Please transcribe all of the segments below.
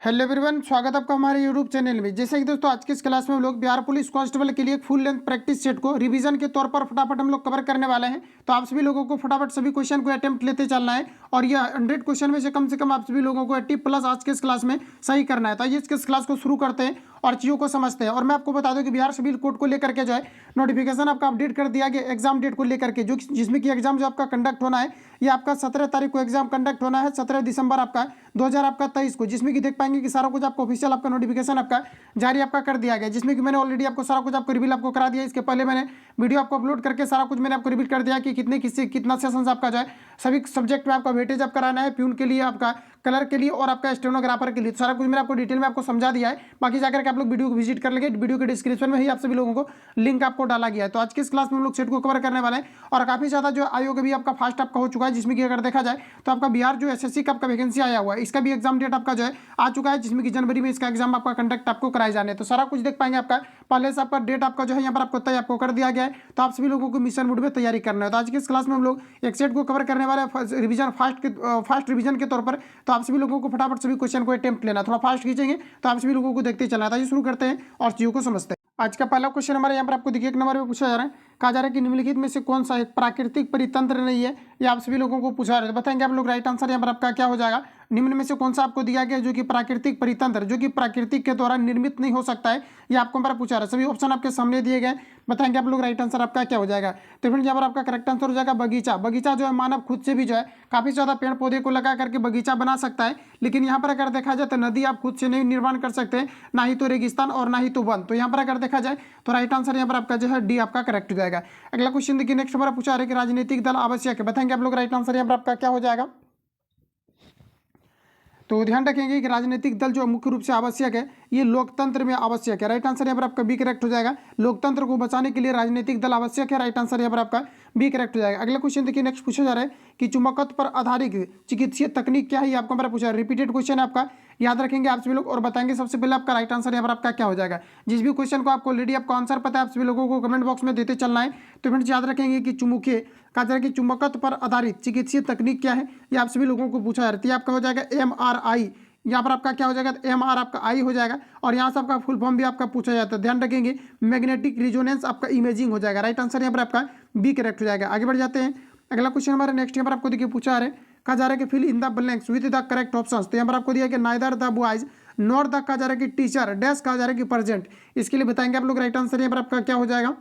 Hello everyone, स्वागत है आपका हमारे यूट्यूब चैनल में। जैसे कि दोस्तों आज की इस क्लास में हम लोग बिहार पुलिस कांस्टेबल के लिए एक फुल लेंथ प्रैक्टिस सेट को रिवीजन के तौर पर फटाफट हम लोग कवर करने वाले हैं। तो आप सभी लोगों को फटाफट सभी क्वेश्चन को अटेम्प्ट लेते चलना है और यह 100 क्वेश्चन में से कम आप सभी लोगों को 80+ आज के इस क्लास में सही करना है। तो आइए इस क्लास को शुरू करते हैं और चीज़ों को समझते हैं। और मैं आपको बता दूं कि बिहार सिविल कोड को लेकर के जो है नोटिफिकेशन आपका अपडेट कर दिया गया एग्जाम डेट को लेकर के, जो जिसमें कि एग्जाम जो आपका कंडक्ट होना है ये आपका 17 तारीख को एग्जाम कंडक्ट होना है, 17 दिसंबर आपका 2023 को, जिसमें कि देख पाएंगे कि सारा कुछ आपको ऑफिशियल आपका नोटिफिकेशन आपका जारी आपका कर दिया गया, जिसमें कि मैंने ऑलरेडी आपको सारा कुछ आपको रिवील आपको करा दिया। इसके पहले मैंने वीडियो आपको अपलोड करके सारा कुछ मैंने आपको रिवील कर दिया कि कितने किससे कितना सेशंस आपका जो है सभी सब्जेक्ट में आपका वेटेज आप कराना है, प्यून के लिए, आपका कलर के लिए और आपका स्टेनोग्राफर के लिए। सारा कुछ मैंने आपको डिटेल में आपको समझा दिया है। बाकी जाकर के आप लोग वीडियो को विजिट कर लेंगे, वीडियो के डिस्क्रिप्शन में ही आप सभी लोगों को लिंक आपको डाला गया है। तो आज की इस क्लास में हम लोग सेट को कवर करने वाले हैं और काफी ज्यादा जो आयोग भी आपका फास्ट आपका हो चुका है, जिसमें कि अगर देखा जाए तो आपका बिहार जो एसएससी का आपका वैकेंसी आया हुआ है, इसका भी एग्जाम डेट आपका जो है आ चुका है, जिसमें कि जनवरी में इसका एग्जाम आपका कंडक्ट आपको कराए जाने। तो सारा कुछ देख पाएंगे आपका पहले से आपका डेट आपका जो है यहाँ पर आपको तय आपको कर दिया गया है। तो आप सभी लोगों को मिशन मोड में तैयारी करना है। तो आज की इस क्लास में हम लोग एक सेट को कवर करने वाले हैं रिवीजन फास्ट रिवीजन के तौर पर। तो आप सभी लोगों को फटाफट सभी क्वेश्चन को अटेम्प्ट लेना, थोड़ा फास्ट खींचेंगे तो आप सभी लोगों को देखते चलना है। शुरू करते हैं और चीजों को समझते हैं। आज का पहला क्वेश्चन हमारे यहाँ पर आपको देखिए 1 नंबर में पूछा जा रहा है, कहा जा रहा है कि निम्नलिखित में से कौन सा एक प्राकृतिक परितंत्र नहीं है, ये आप सभी लोगों को पूछा रहे हैं। तो बताएंगे आप लोग राइट आंसर यहाँ पर आपका क्या हो जाएगा। निम्न में से कौन सा आपको दिया गया जो कि प्राकृतिक परितंत्र जो कि प्राकृतिक के द्वारा निर्मित नहीं हो सकता है, ये आपको हमारा पूछा रहा है। सभी ऑप्शन आपके सामने दिए गए, बताएंगे आप लोग राइट आंसर आपका क्या हो जाएगा। तो फ्रेंड्स यहाँ पर आपका करेक्ट आंसर हो जाएगा बगीचा। बगीचा जो है मानव खुद से भी जो है काफी ज्यादा पेड़ पौधे को लगा करके बगीचा बना सकता है, लेकिन यहाँ पर अगर देखा जाए तो नदी आप खुद से नहीं निर्माण कर सकते, ना ही तो रेगिस्तान और ना ही तो वन। तो यहाँ पर अगर देखा जाए तो राइट आंसर यहाँ पर आपका जो है डी आपका करेक्ट हो जाएगा। अगला क्वेश्चन देखिए नेक्स्ट हमारा पूछा रहा है कि राजनीतिक दल आवश्यक है, बताएंगे आप लोग राइट आंसर यहाँ पर आपका क्या हो जाएगा। तो ध्यान रखेंगे कि राजनीतिक दल जो मुख्य रूप से आवश्यक है ये लोकतंत्र में आवश्यक है। राइट आंसर यहाँ पर आपका बी करेक्ट हो जाएगा। लोकतंत्र को बचाने के लिए राजनीतिक दल आवश्यक है। राइट आंसर यहाँ पर आपका बी करेक्ट हो जाएगा। अगला क्वेश्चन देखिए नेक्स्ट पूछा जा रहा है कि चुंबकत्व पर आधारित चिकित्सीय तकनीक क्या है, ये आपको हमारा पूछा है। रिपीटेड क्वेश्चन है आपका, याद रखेंगे आप सभी लोग और बताएंगे सबसे पहले आपका राइट आंसर यहाँ पर आपका क्या हो जाएगा। जिस भी क्वेश्चन को आपको ऑलरेडी आपको आंसर पता है आप सभी लोगों को कमेंट बॉक्स में देते चलना है। तो फ्रेंड्स याद रखेंगे कि चुमुखे कहा जा रहा है कि चुंबकत्व पर आधारित चिकित्सीय तकनीक क्या है, ये आप सभी लोगों को पूछा जा रहा है। ये आपका हो जाएगा MRI, यहाँ पर आपका क्या हो जाएगा MR आपका आई हो जाएगा। और यहाँ से आपका फुल फॉर्म भी आपका पूछा जाता है, ध्यान रखेंगे मैग्नेटिक रिजोनेंस आपका इमेजिंग हो जाएगा। राइट आंसर यहाँ पर आपका बी करेक्ट हो जाएगा। आगे बढ़ जाते हैं। अगला क्वेश्चन हमारा नेक्स्ट यहाँ पर आपको देखिए पूछा रहे कहा जा रहा है कि fill in the blanks with the correct options. तो यहाँ पर आपको दिया कि neither the boys not the कहा जा रहा है कि टीचर डैश कहा जा रहा है कि प्रेजेंट। इसके लिए बताएंगे आप लोग राइट आंसर यहाँ पर आपका क्या हो जाएगा।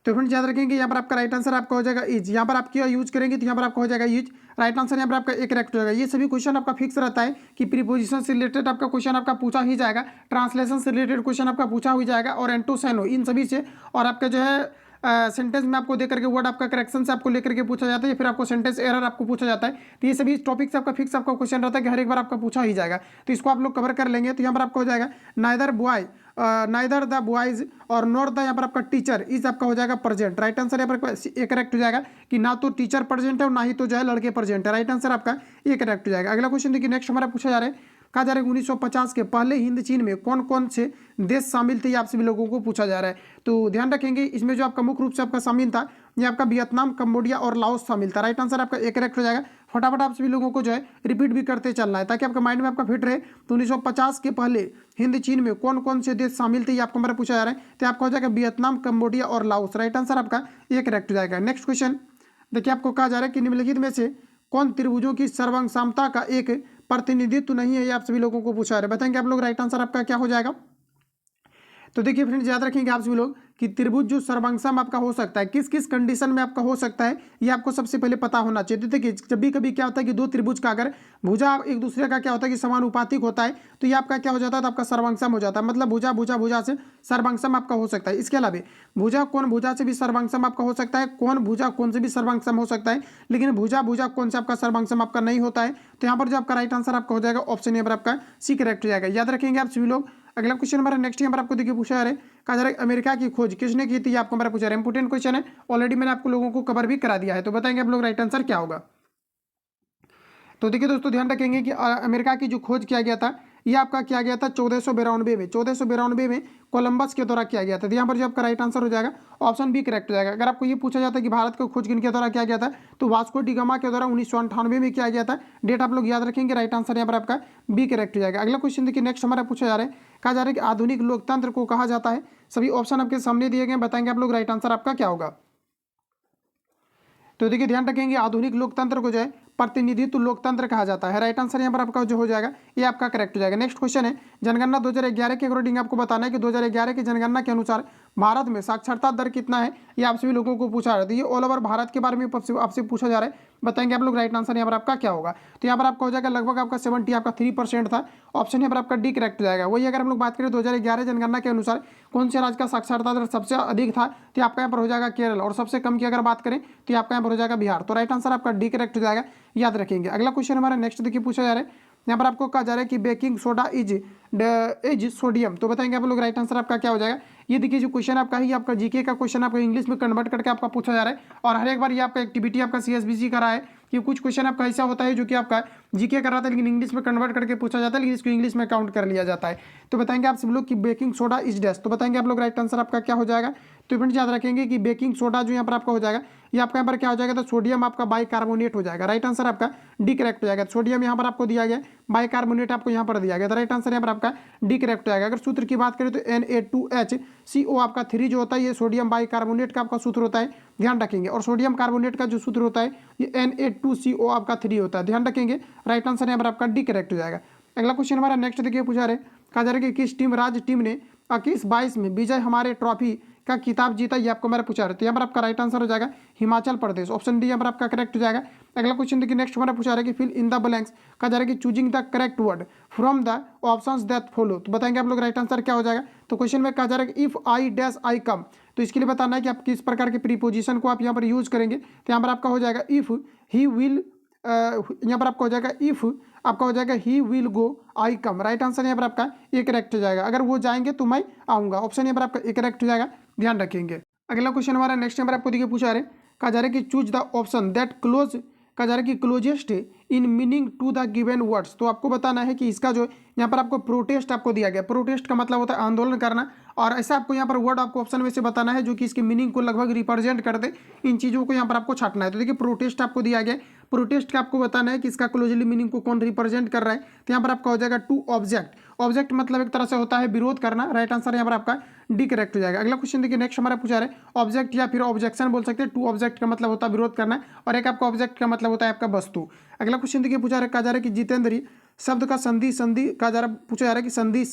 तो फ्रेंड्स याद रखेंगे यहाँ पर आपका राइट आंसर आपका हो जाएगा इज। यहाँ पर आप क्या यूज करेंगे तो यहाँ पर आपका हो जाएगा यूज। राइट आंसर यहाँ पर आपका एक करेक्ट हो जाएगा। ये सभी क्वेश्चन आपका फिक्स रहता है कि प्रीपोजिशन से रिलेटेड आपका क्वेश्चन आपका पूछा ही जाएगा, ट्रांसलेशन से रिलेटेड क्वेश्चन आपका पूछा ही जाएगा और एंटोसैनो इन सभी से। और आपका जो है सेंटेंस में आपको देकर के वर्ड आपका करेक्शन से आपको लेकर के पूछा जाता है, फिर आपको सेंटेंस एरर आपको पूछा जाता है। तो ये सभी टॉपिक से आपका फिक्स आपका क्वेश्चन रहता है कि हर एक बार आपका पूछा ही जाएगा। तो इसको आप लोग कवर कर लेंगे। तो यहाँ पर आपको हो जाएगा नाइदर द बॉयज और नॉट द यहाँ पर आपका टीचर इज आपका हो जाएगा प्रेजेंट। राइट आंसर यहाँ पर एक करेक्ट हो जाएगा कि ना तो टीचर प्रेजेंट है और ना ही तो जो है लड़के प्रेजेंट है। राइट आंसर आपका एक करेक्ट हो जाएगा। अगला क्वेश्चन देखिए नेक्स्ट हमारा पूछा जा रहा है, कहा जा रहा है 1950 के पहले हिंद चीन में कौन कौन से देश शामिल थे, ये आप सभी लोगों को पूछा जा रहा है। तो ध्यान रखेंगे इसमें जो आपका मुख्य रूप से आपका शामिल था ये आपका वियतनाम, कंबोडिया और लाओस शामिल था। राइट आंसर आपका एक करेक्ट हो जाएगा। फटाफट आप सभी लोगों को जो है रिपीट भी करते चलना है ताकि आपका माइंड में आपका फिट रहे। तो 1950 के पहले हिंद चीन में कौन कौन से देश शामिल थे ये आपको हमारा पूछा जा रहा है। तो आपका हो जाएगा वियतनाम, कंबोडिया और लाओस। राइट आंसर आपका एक करेक्ट हो जाएगा। नेक्स्ट क्वेश्चन देखिए आपको कहा जा रहा है कि निम्नलिखित में से कौन त्रिभुजों की सर्वांग का एक प्रतिनिधित्व नहीं है, ये आप सभी लोगों को पूछा जा रहा है। बताएंगे आप लोग राइट आंसर आपका क्या हो जाएगा। तो देखिए फ्रेंड्स याद रखेंगे आप सभी लोग कि त्रिभुज जो सर्वांगसम आपका हो सकता है किस किस कंडीशन में आपका हो सकता है ये आपको सबसे पहले पता होना चाहिए। देखिए जब भी कभी क्या होता है कि दो त्रिभुज का अगर भुजा एक दूसरे का क्या होता है कि समानुपातिक होता है तो ये आपका क्या हो जाता है तो आपका सर्वांगसम हो जाता है। मतलब भुजा भुजा भुजा से सर्वांगसम आपका हो सकता है। इसके अलावा भुजा कोण भुजा से भी सर्वांगसम आपका हो सकता है, कोण भुजा कोण से भी सर्वांगसम हो सकता है, लेकिन भुजा भुजा कोण से आपका सर्वांगसम आपका नहीं होता है। तो यहाँ पर जो आपका राइट आंसर आपका हो जाएगा ऑप्शन यहाँ पर आपका सी करेक्ट हो जाएगा। याद रखेंगे आप सभी लोग। अगला क्वेश्चन हमारा नेक्स्ट यहाँ पर आपको देखिए पूछा जा रहा है कहा जा रहा है अमेरिका की खोज किसने की थी, आपको हमारा पूछा रहा है। इंपोर्टेंट क्वेश्चन है, ऑलरेडी मैंने आपको लोगों को कवर भी करा दिया है। तो बताएंगे आप लोग राइट आंसर क्या होगा। तो देखिए दोस्तों ध्यान रखेंगे कि अमेरिका की जो खोज किया गया था ये आपका किया गया था 1492 में। 1492 में कोलंबस के द्वारा किया गया था। तो यहाँ पर जो आपका राइट आंसर हो जाएगा ऑप्शन बी करेक्ट हो जाएगा। अगर आपको ये पूछा जाता है कि भारत को खोज किनके द्वारा किया गया था, तो वास्को डी गामा के द्वारा 1998 में किया गया था। डेट आप लोग याद रखेंगे, राइट आंसर यहाँ पर आपका बी करेक्ट हो जाएगा। अगला क्वेश्चन देखिए, नेक्स्ट हमारा पूछा जा रहा है, कहा जा रहा है कि आधुनिक लोकतंत्र को कहा जाता है। सभी ऑप्शन आपके सामने दिए गए, बताएंगे आप लोग राइट आंसर आपका क्या होगा। तो देखिए ध्यान रखेंगे, आधुनिक लोकतंत्र को जो है प्रतिनिधित्व लोकतंत्र कहा जाता है। राइट आंसर यहाँ पर आपका जो हो जाएगा ये आपका करेक्ट हो जाएगा। नेक्स्ट क्वेश्चन है, जनगणना 2011 के अकॉर्डिंग आपको बताना है कि 2011 की जनगणना के अनुसार भारत में साक्षरता दर कितना है, ये आप सभी लोगों को पूछा जा रहा है। ये ऑल ओवर भारत के बारे में आपसे पूछा जा रहा है, बताएंगे आप लोग राइट आंसर यहाँ पर आपका क्या होगा। तो यहाँ पर आपका हो जाएगा लगभग आपका 70 आपका 3% था। ऑप्शन यहाँ पर आपका डी करेक्ट हो जाएगा। वही अगर हम लोग बात करें 2011 जनगणना के अनुसार कौन से राज्य का साक्षरता दर सबसे अधिक था, तो आपका यहाँ पर हो जाएगा केरल, और सबसे कम की अगर बात करें तो आपका यहाँ पर हो जाएगा बिहार। तो राइट आंसर आपका डी करेक्ट हो जाएगा, याद रखेंगे। अगला क्वेश्चन हमारा नेक्स्ट देखिए पूछा जा रहा है, यहाँ पर आपको कहा जा रहा है कि बेकिंग सोडा इज सोडियम। तो बताएंगे आप लोग राइट आंसर आपका क्या हो जाएगा। ये देखिए जो क्वेश्चन आपका है, आपका जीके का क्वेश्चन आपको इंग्लिश में कन्वर्ट करके आपका पूछा जा रहा है, और हर एक बार ये आपका एक्टिविटी आपका सीएसबीसी का रहा है कि कुछ क्वेश्चन आपका ऐसा होता है जो कि आपका जीके कर रहा था लेकिन इंग्लिश में कन्वर्ट करके पूछा जाता है, लेकिन इसको इंग्लिश में काउंट कर लिया जाता है। तो बताएंगे आप सब लोग कि बेकिंग सोडा इज डैश। तो बताएंगे आप लोग राइट आंसर आपका क्या हो जाएगा। तो फ्रेंड्स याद रखेंगे कि बेकिंग सोडा जो यहाँ पर आपका हो जाएगा, ये आपका यहाँ पर क्या हो जाएगा, तो सोडियम आपका बाइकार्बोनेट हो जाएगा। राइट आंसर आपका डी करेक्ट हो जाएगा। सोडियम यहाँ पर आपको दिया गया, बाइकार्बोनेट आपको यहाँ पर दिया गया, तो राइट आंसर यहाँ पर आपका डी करेक्ट हो जाएगा। अगर सूत्र की बात करें तो Na2HCO आपका 3 जो होता है, ये सोडियम बाइकार्बोनेट का आपका सूत्र होता है, ध्यान रखेंगे। और सोडियम कार्बोनेट का जो सूत्र होता है ये Na2CO आपका 3 होता है, ध्यान रखेंगे। राइट आंसर यहाँ पर आपका डी करेक्ट हो जाएगा। अगला क्वेश्चन हमारा नेक्स्ट देखिए पूछा रहे, कहा जा रहा है कि किस टीम राज्य टीम ने 21-22 में विजय हमारे ट्रॉफी का किताब जीता, ये आपको मेरा पूछा रहे। तो यहाँ पर आपका राइट आंसर हो जाएगा हिमाचल प्रदेश। ऑप्शन डी यहाँ पर आपका करेक्ट हो जाएगा। अगला क्वेश्चन देखिए नेक्स्ट हमारा पूछा रहा है कि फिल इन द ब्लैंक्स, कहा जा रहा है कि choosing the correct word from the options that follow. तो बताएंगे आप लोग राइट आंसर क्या हो जाएगा। तो क्वेश्चन में कहा जा रहा है कि इफ आई डैश आई कम, तो इसके लिए बताना है कि आप किस प्रकार के प्रीपोजिशन को आप यहाँ पर यूज करेंगे। तो यहाँ पर आपका हो जाएगा इफ ही विल, यहाँ पर आपका हो जाएगा इफ आपका हो जाएगा he will go I come. Right answer यहाँ पर आपका ए करेक्ट हो जाएगा। अगर वो जाएंगे तो मैं आऊँगा, ऑप्शन यहाँ पर आपका ए करेक्ट हो जाएगा, ध्यान रखेंगे। अगला क्वेश्चन हमारा नेक्स्ट नंबर आपको देखिए पूछा रहे, कहा जा रहा है कि choose the option that close, कहा जा रहा है कि closest in meaning to the given words. तो आपको बताना है कि इसका जो यहाँ पर आपको प्रोटेस्ट आपको दिया गया, प्रोटेस्ट का मतलब होता है आंदोलन करना, और ऐसा आपको यहाँ पर वर्ड आपको ऑप्शन में से बताना है जो कि इसके मीनिंग को लगभग रिप्रेजेंट कर दे। इन चीज़ों को यहाँ पर आपको छाटना है। तो देखिए प्रोटेस्ट आपको दिया गया, प्रोटेस्ट का आपको बताना है कि इसका क्लोजली मीनिंग को कौन रिप्रेजेंट कर रहा है। तो यहाँ पर आपका हो जाएगा टू ऑब्जेक्ट। ऑब्जेक्ट मतलब एक तरह से होता है विरोध करना। राइट आंसर यहाँ पर आपका डी करेक्ट हो जाएगा। अगला क्वेश्चन देखिए नेक्स्ट हमारा पूछा रहे, ऑब्जेक्ट या फिर ऑब्जेक्शन बोल सकते हैं। टू ऑब्जेक्ट का मतलब होता है विरोध करना, और एक आपका ऑब्जेक्ट का मतलब होता है आपका वस्तु। अगला क्वेश्चन देखिए पूछा रहा, कहा जा रहा है कि जितेंद्र शब्द का संधि कहा जा रहा, पूछा जा रहा है कि संधि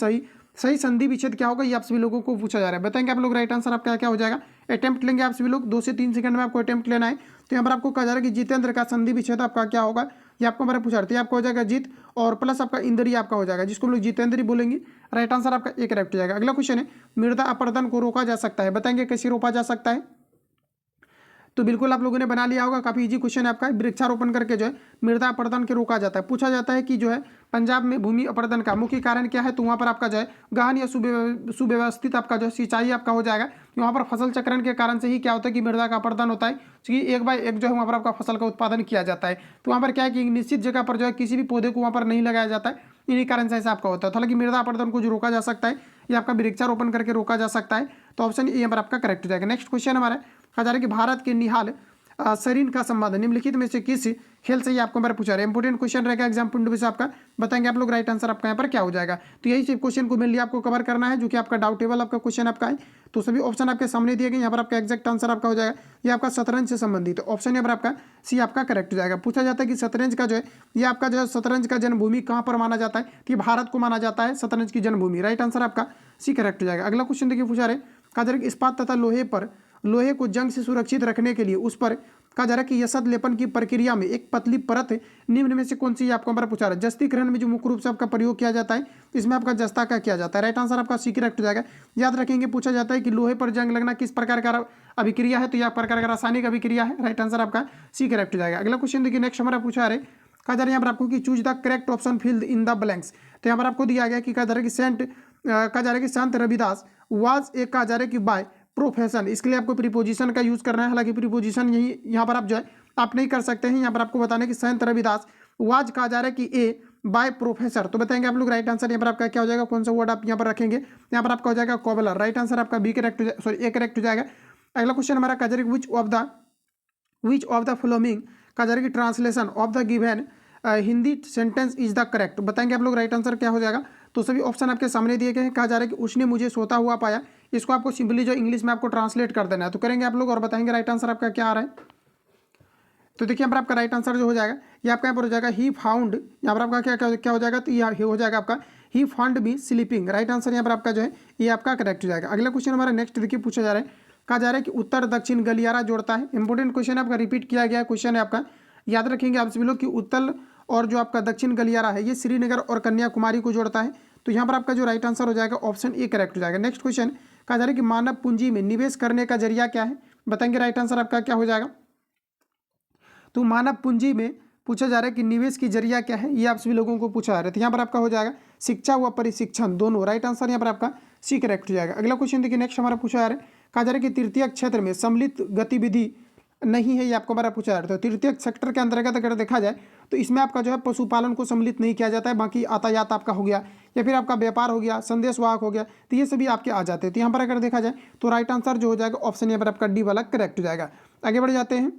सही संधि विच्छेद क्या होगा, ये आप सभी लोगों को पूछा जा रहा है। बताएंगे आप लोग राइट आंसर आपका क्या हो जाएगा। अटेम्प्ट लेंगे आप सभी लोग, 2 से 3 सेकंड में आपको अटेम्प्ट लेना है। तो यहाँ पर आपको कहा जा रहा है कि जितेंद्र का संधि विच्छेद आपका क्या होगा, ये आपको हमारा पूछा रहा है। आपका हो जाएगा जीत और प्लस आपका इंद्री आपका हो जाएगा, जिसको हम लोग जितेंद्री बोलेंगे। राइट आंसर आपका एक करेक्ट हो जाएगा। अगला क्वेश्चन है, मृदा अपरदन को रोका जा सकता है, बताएंगे कैसे रोका जा सकता है। तो बिल्कुल आप लोगों ने बना लिया होगा, काफी इजी क्वेश्चन है आपका। वृक्षारोपण करके जो है मृदा अपरदन के रोका जाता है। पूछा जाता है कि जो है पंजाब में भूमि अपरदन का मुख्य कारण क्या है, तो वहाँ पर आपका जो है गहन या सुव्यवस्थित आपका जो है सिंचाई आपका हो जाएगा। वहाँ पर फसल चक्रण के कारण से ही क्या होता है कि मृदा का अपरदन होता है, क्योंकि एक बाय एक जो है वहाँ पर आपका फसल का उत्पादन किया जाता है। तो वहाँ पर क्या है कि निश्चित जगह पर जो है किसी भी पौधे को वहाँ पर नहीं लगाया जाता है, इन्हीं कारण से ऐसा आपका होता है। हालांकि मृदा अपरदन को जो रोका जा सकता है ये आपका वृक्षारोपण करके रोका जा सकता है। तो ऑप्शन ए यहाँ पर आपका करेक्ट हो जाएगा। नेक्स्ट क्वेश्चन हमारा कहा जा रहा है कि भारत के निहाल शरीर का संबंध निम्नलिखित में से किस खेल से ये आपको मेरा पूछा रहा है। इंपोर्टेंट क्वेश्चन रहेगा एग्जाम पॉइंट ऑफ व्यू से आपका, बताएंगे आप लोग राइट आंसर आपका यहाँ पर क्या हो जाएगा। तो यही सिर्फ क्वेश्चन को मेनली आपको कवर करना है, जो कि आपका डाउटेबल आपका क्वेश्चन आपका है। तो सभी ऑप्शन आपके सामने दिए गए, यहाँ पर आपका एग्जैक्ट आंसर आपका हो जाएगा ये आपका शतरंज से संबंधित। ऑप्शन यहाँ पर आपका सी आपका करेक्ट हो जाएगा। पूछा जाता है कि शतरंज का जो है ये आपका जो है शतरंज का जन्मभूमि कहाँ पर माना जाता है, कि भारत को माना जाता है शतरंज की जन्मभूमि। राइट आंसर आपका सी करेक्ट हो जाएगा। अगला क्वेश्चन देखिए पूछा रहे, कहा जा रहा है कि इस्पात तथा लोहे को जंग से सुरक्षित रखने के लिए उस पर कहा जा रहा है कि यसद लेपन की प्रक्रिया में एक पतली परत निम्न में से कौन सी आपको हमारा पूछा रहा है। जस्तीकरण में जो मुख्य रूप से आपका प्रयोग किया जाता है, इसमें आपका जस्ता का किया जाता है। राइट आंसर आपका सी करेक्ट हो जाएगा। याद रखेंगे पूछा जाता है कि लोहे पर जंग लगना किस प्रकार का अभिक्रिया है, तो यह प्रकार का रासायनिक अभिक्रिया है। राइट आंसर आपका सी करेक्ट हो जाएगा। अगला क्वेश्चन देखिए नेक्स्ट हमारा पूछा रहे, कहा जा रहा है यहाँ पर आपको कि choose the correct option fill in the blanks. तो यहाँ पर आपको दिया गया कि कहा जा रहा है कि संत रविदास वाज एक कहा जा रहा है कि बाय प्रोफेशन। इसके लिए आपको प्रीपोजिशन का यूज करना है। हालांकि प्रीपोजिशन यही यहाँ पर आप जो है आप नहीं कर सकते हैं। यहाँ पर आपको बताना है कि संत रविदास वाज कहा जा रहा है कि ए बाय प्रोफेसर। तो बताएंगे आप लोग राइट आंसर यहाँ पर आपका क्या हो जाएगा, कौन सा वर्ड आप यहाँ पर रखेंगे, यहाँ पर आपका हो जाएगा कॉबलर। राइट आंसर आपका बी करेक्ट हो जाएगा, सॉरी ए करेक्ट हो जाएगा। अगला क्वेश्चन हमारा कजरी विच ऑफ द फॉलोइंग कजरी की translation of the given Hindi sentence is the correct. बताएंगे आप लोग राइट आंसर क्या हो जाएगा। तो सभी ऑप्शन आपके सामने दिए गए हैं। कहा जा रहा है कि उसने मुझे सोता हुआ पाया, इसको आपको सिंपली जो इंग्लिश में आपको ट्रांसलेट कर देना है, तो करेंगे आप लोग और बताएंगे राइट आंसर आपका क्या आ रहा है। तो देखिए यहाँ पर आपका राइट आंसर जो हो जाएगा ये आपका यहाँ पर हो जाएगा ही फाउंड, यहाँ पर आपका क्या क्या क्या हो जाएगा, तो ये हो जाएगा आपका he found me sleeping. Right answer यहाँ पर आपका जो है ये आपका करेक्ट हो जाएगा। अगला क्वेश्चन हमारा नेक्स्ट देखिए पूछा जा रहा है, कहा जा रहा है कि उत्तर दक्षिण गलियारा जोड़ता है। इंपॉर्टेंट क्वेश्चन आपका रिपीट किया गया क्वेश्चन है आपका, याद रखेंगे आप सभी लोग कि उत्तर और जो आपका दक्षिण गलियारा है ये श्रीनगर और कन्याकुमारी को जोड़ता है। तो यहाँ पर आपका जो राइट आंसर हो जाएगा ऑप्शन ए करेक्ट हो जाएगा। नेक्स्ट क्वेश्चन कहा जा रहा है कि मानव पूंजी में निवेश करने का जरिया क्या है। बताएंगे राइट आंसर आपका क्या हो जाएगा। तो मानव पूंजी में पूछा जा रहा है कि निवेश की जरिया क्या है, ये आप सभी लोगों को पूछा जा रहा है। तो यहाँ पर आपका हो जाएगा शिक्षा व परिशिक्षण दोनों। राइट आंसर यहाँ पर आपका सी करेक्ट हो जाएगा। अगला क्वेश्चन देखिए नेक्स्ट हमारा पूछा जा रहा है, कहा जा रहा है कि तृतीय क्षेत्र में सम्मिलित गतिविधि नहीं है, ये आपको हमारा पूछा जा रहा है। तो तृतीय सेक्टर के अंतर्गत अगर देखा जाए तो इसमें आपका जो है पशुपालन को सम्मिलित नहीं किया जाता है, बाकी यातायात आपका हो गया या फिर आपका व्यापार हो गया, संदेश वाहक हो गया, तो ये सभी आपके आ जाते हैं। तो यहाँ पर अगर देखा जाए तो राइट आंसर जो हो जाएगा ऑप्शन यहाँ पर आपका डी वाला करेक्ट हो जाएगा। आगे बढ़ जाते हैं।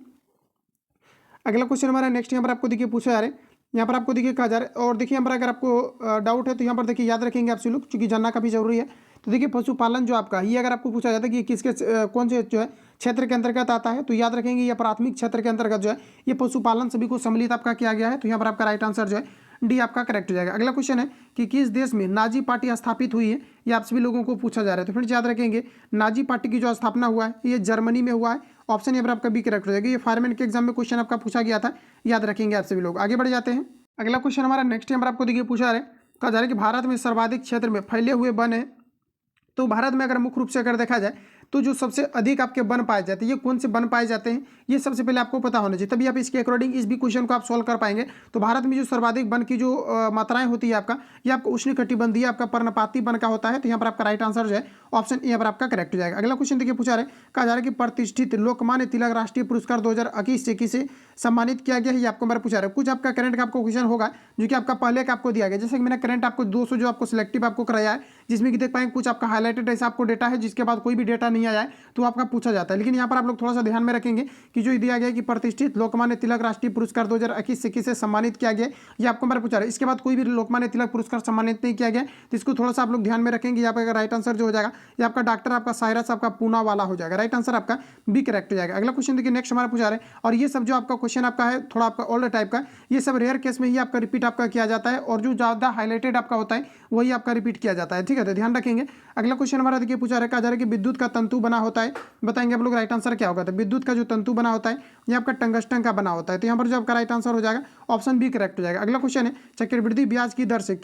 अगला क्वेश्चन हमारा नेक्स्ट यहाँ पर आपको देखिए पूछा जा रहा है, यहाँ पर आपको देखिए कहा जा रहा है, और देखिए यहाँ पर अगर आपको डाउट है तो यहाँ पर देखिए याद रखेंगे आप सभी लोग, क्योंकि जानना काफ़ी जरूरी है। तो देखिए पशुपालन जो आपका ये अगर आपको पूछा जाता है कि किसके कौन से जो है क्षेत्र के अंतर्गत आता है, तो याद रखेंगे ये प्राथमिक क्षेत्र के अंतर्गत जो है ये पशुपालन सभी को सम्मिलित आपका किया गया है। तो यहाँ पर आपका राइट आंसर जो है डी आपका करेक्ट हो जाएगा। अगला क्वेश्चन है कि किस देश में नाजी पार्टी स्थापित हुई है, ये आप सभी लोगों को पूछा जा रहा है। तो फ्रेंड्स याद रखेंगे नाजी पार्टी की जो स्थापना हुआ है ये जर्मनी में हुआ है। ऑप्शन यहाँ पर आपका बी करेक्ट हो जाएगा। ये फायरमैन के एग्जाम में क्वेश्चन आपका पूछा गया था, याद रखेंगे आप सभी लोग। आगे बढ़ जाते हैं। अगला क्वेश्चन हमारा नेक्स्ट यहाँ पर आपको देखिए पूछा जा रहा है, कहा जा रहा है कि भारत में सर्वाधिक क्षेत्र में फैले हुए वन है। तो भारत में अगर मुख्य रूप से अगर देखा जाए तो जो सबसे अधिक आपके वन पाए जाते हैं ये कौन से वन पाए जाते हैं, ये सबसे पहले आपको पता होना चाहिए, तभी आप इसके अकॉर्डिंग इस भी क्वेश्चन को आप सॉल्व कर पाएंगे। तो भारत में जो सर्वाधिक वन की जो मात्राएं होती है आपका, ये आपका उष्णकटिबंधीय आपका पर्णपाती वन का होता है। तो यहाँ पर आपका राइट आंसर जो है ऑप्शन यहाँ पर आपका करेक्ट हो जाएगा। अगला क्वेश्चन देखिए पूछा रहा है, कहा जा रहा है कि प्रतिष्ठित लोकमान्य तिलक राष्ट्रीय पुरस्कार 2021 से किसे सम्मानित किया गया है, ये आपको मेरा पूछा रहा है। कुछ आपका करंट का आपको क्वेश्चन होगा जो कि आपका पहले का आपको दिया गया, जैसे कि मैंने करंट आपको 200 जो आपको सिलेक्टिव आपको कराया है, जिसमें कि देख पाएंगे कुछ आपका हाईलाइटेड ऐसा आपको डेटा है जिसके बाद कोई भी डेटा नहीं आया है तो आपका पूछा जाता है। लेकिन यहाँ पर आप लोग थोड़ा सा ध्यान में रखेंगे कि जो दिया गया है कि प्रतिष्ठित लोकमान्य तिलक राष्ट्रीय पुरस्कार 2021 से किसे सम्मानित किया गया, ये आपको मेरा पूछा रहा है। इसके बाद कोई भी लोकमान्य तिलक पुरस्कार सम्मानित नहीं किया गया, तो इसको थोड़ा सा आप लोग ध्यान में रखेंगे। यहाँ पर राइट आंसर जो हो जाएगा ये आपका डॉक्टर आपका साइरस आपका पूना वाला हो जाएगा। राइट आंसर आपका बी करेक्ट हो जाएगा। अगला क्वेश्चन देखिए नेक्स्ट हमारा पूछा रहा है, और ये सब जो आपका क्वेश्चन आपका है थोड़ा आपका ओल्ड टाइप का, ये सब रेयर केस में ही आपका रिपीट आपका किया जाता है, और जो ज़्यादा हाईलाइटेड आपका होता है वही आपका रिपीट किया जाता है। ठीक है, तो ध्यान रखेंगे। अगला क्वेश्चन हमारा देखिए पूछा रहा है कि विद्युत का तंतु बना होता है। बताएंगे आप लोग राइट आंसर क्या होगा। तो विद्युत का जो तंतु बना होता है ये आपका टंगस्टन का बना होता है। तो यहाँ पर जो आपका राइट आंसर हो जाएगा ऑप्शन बी करेक्ट हो जाएगा। अगला क्वेश्चन है चक्रवृद्धि ब्याज की दर से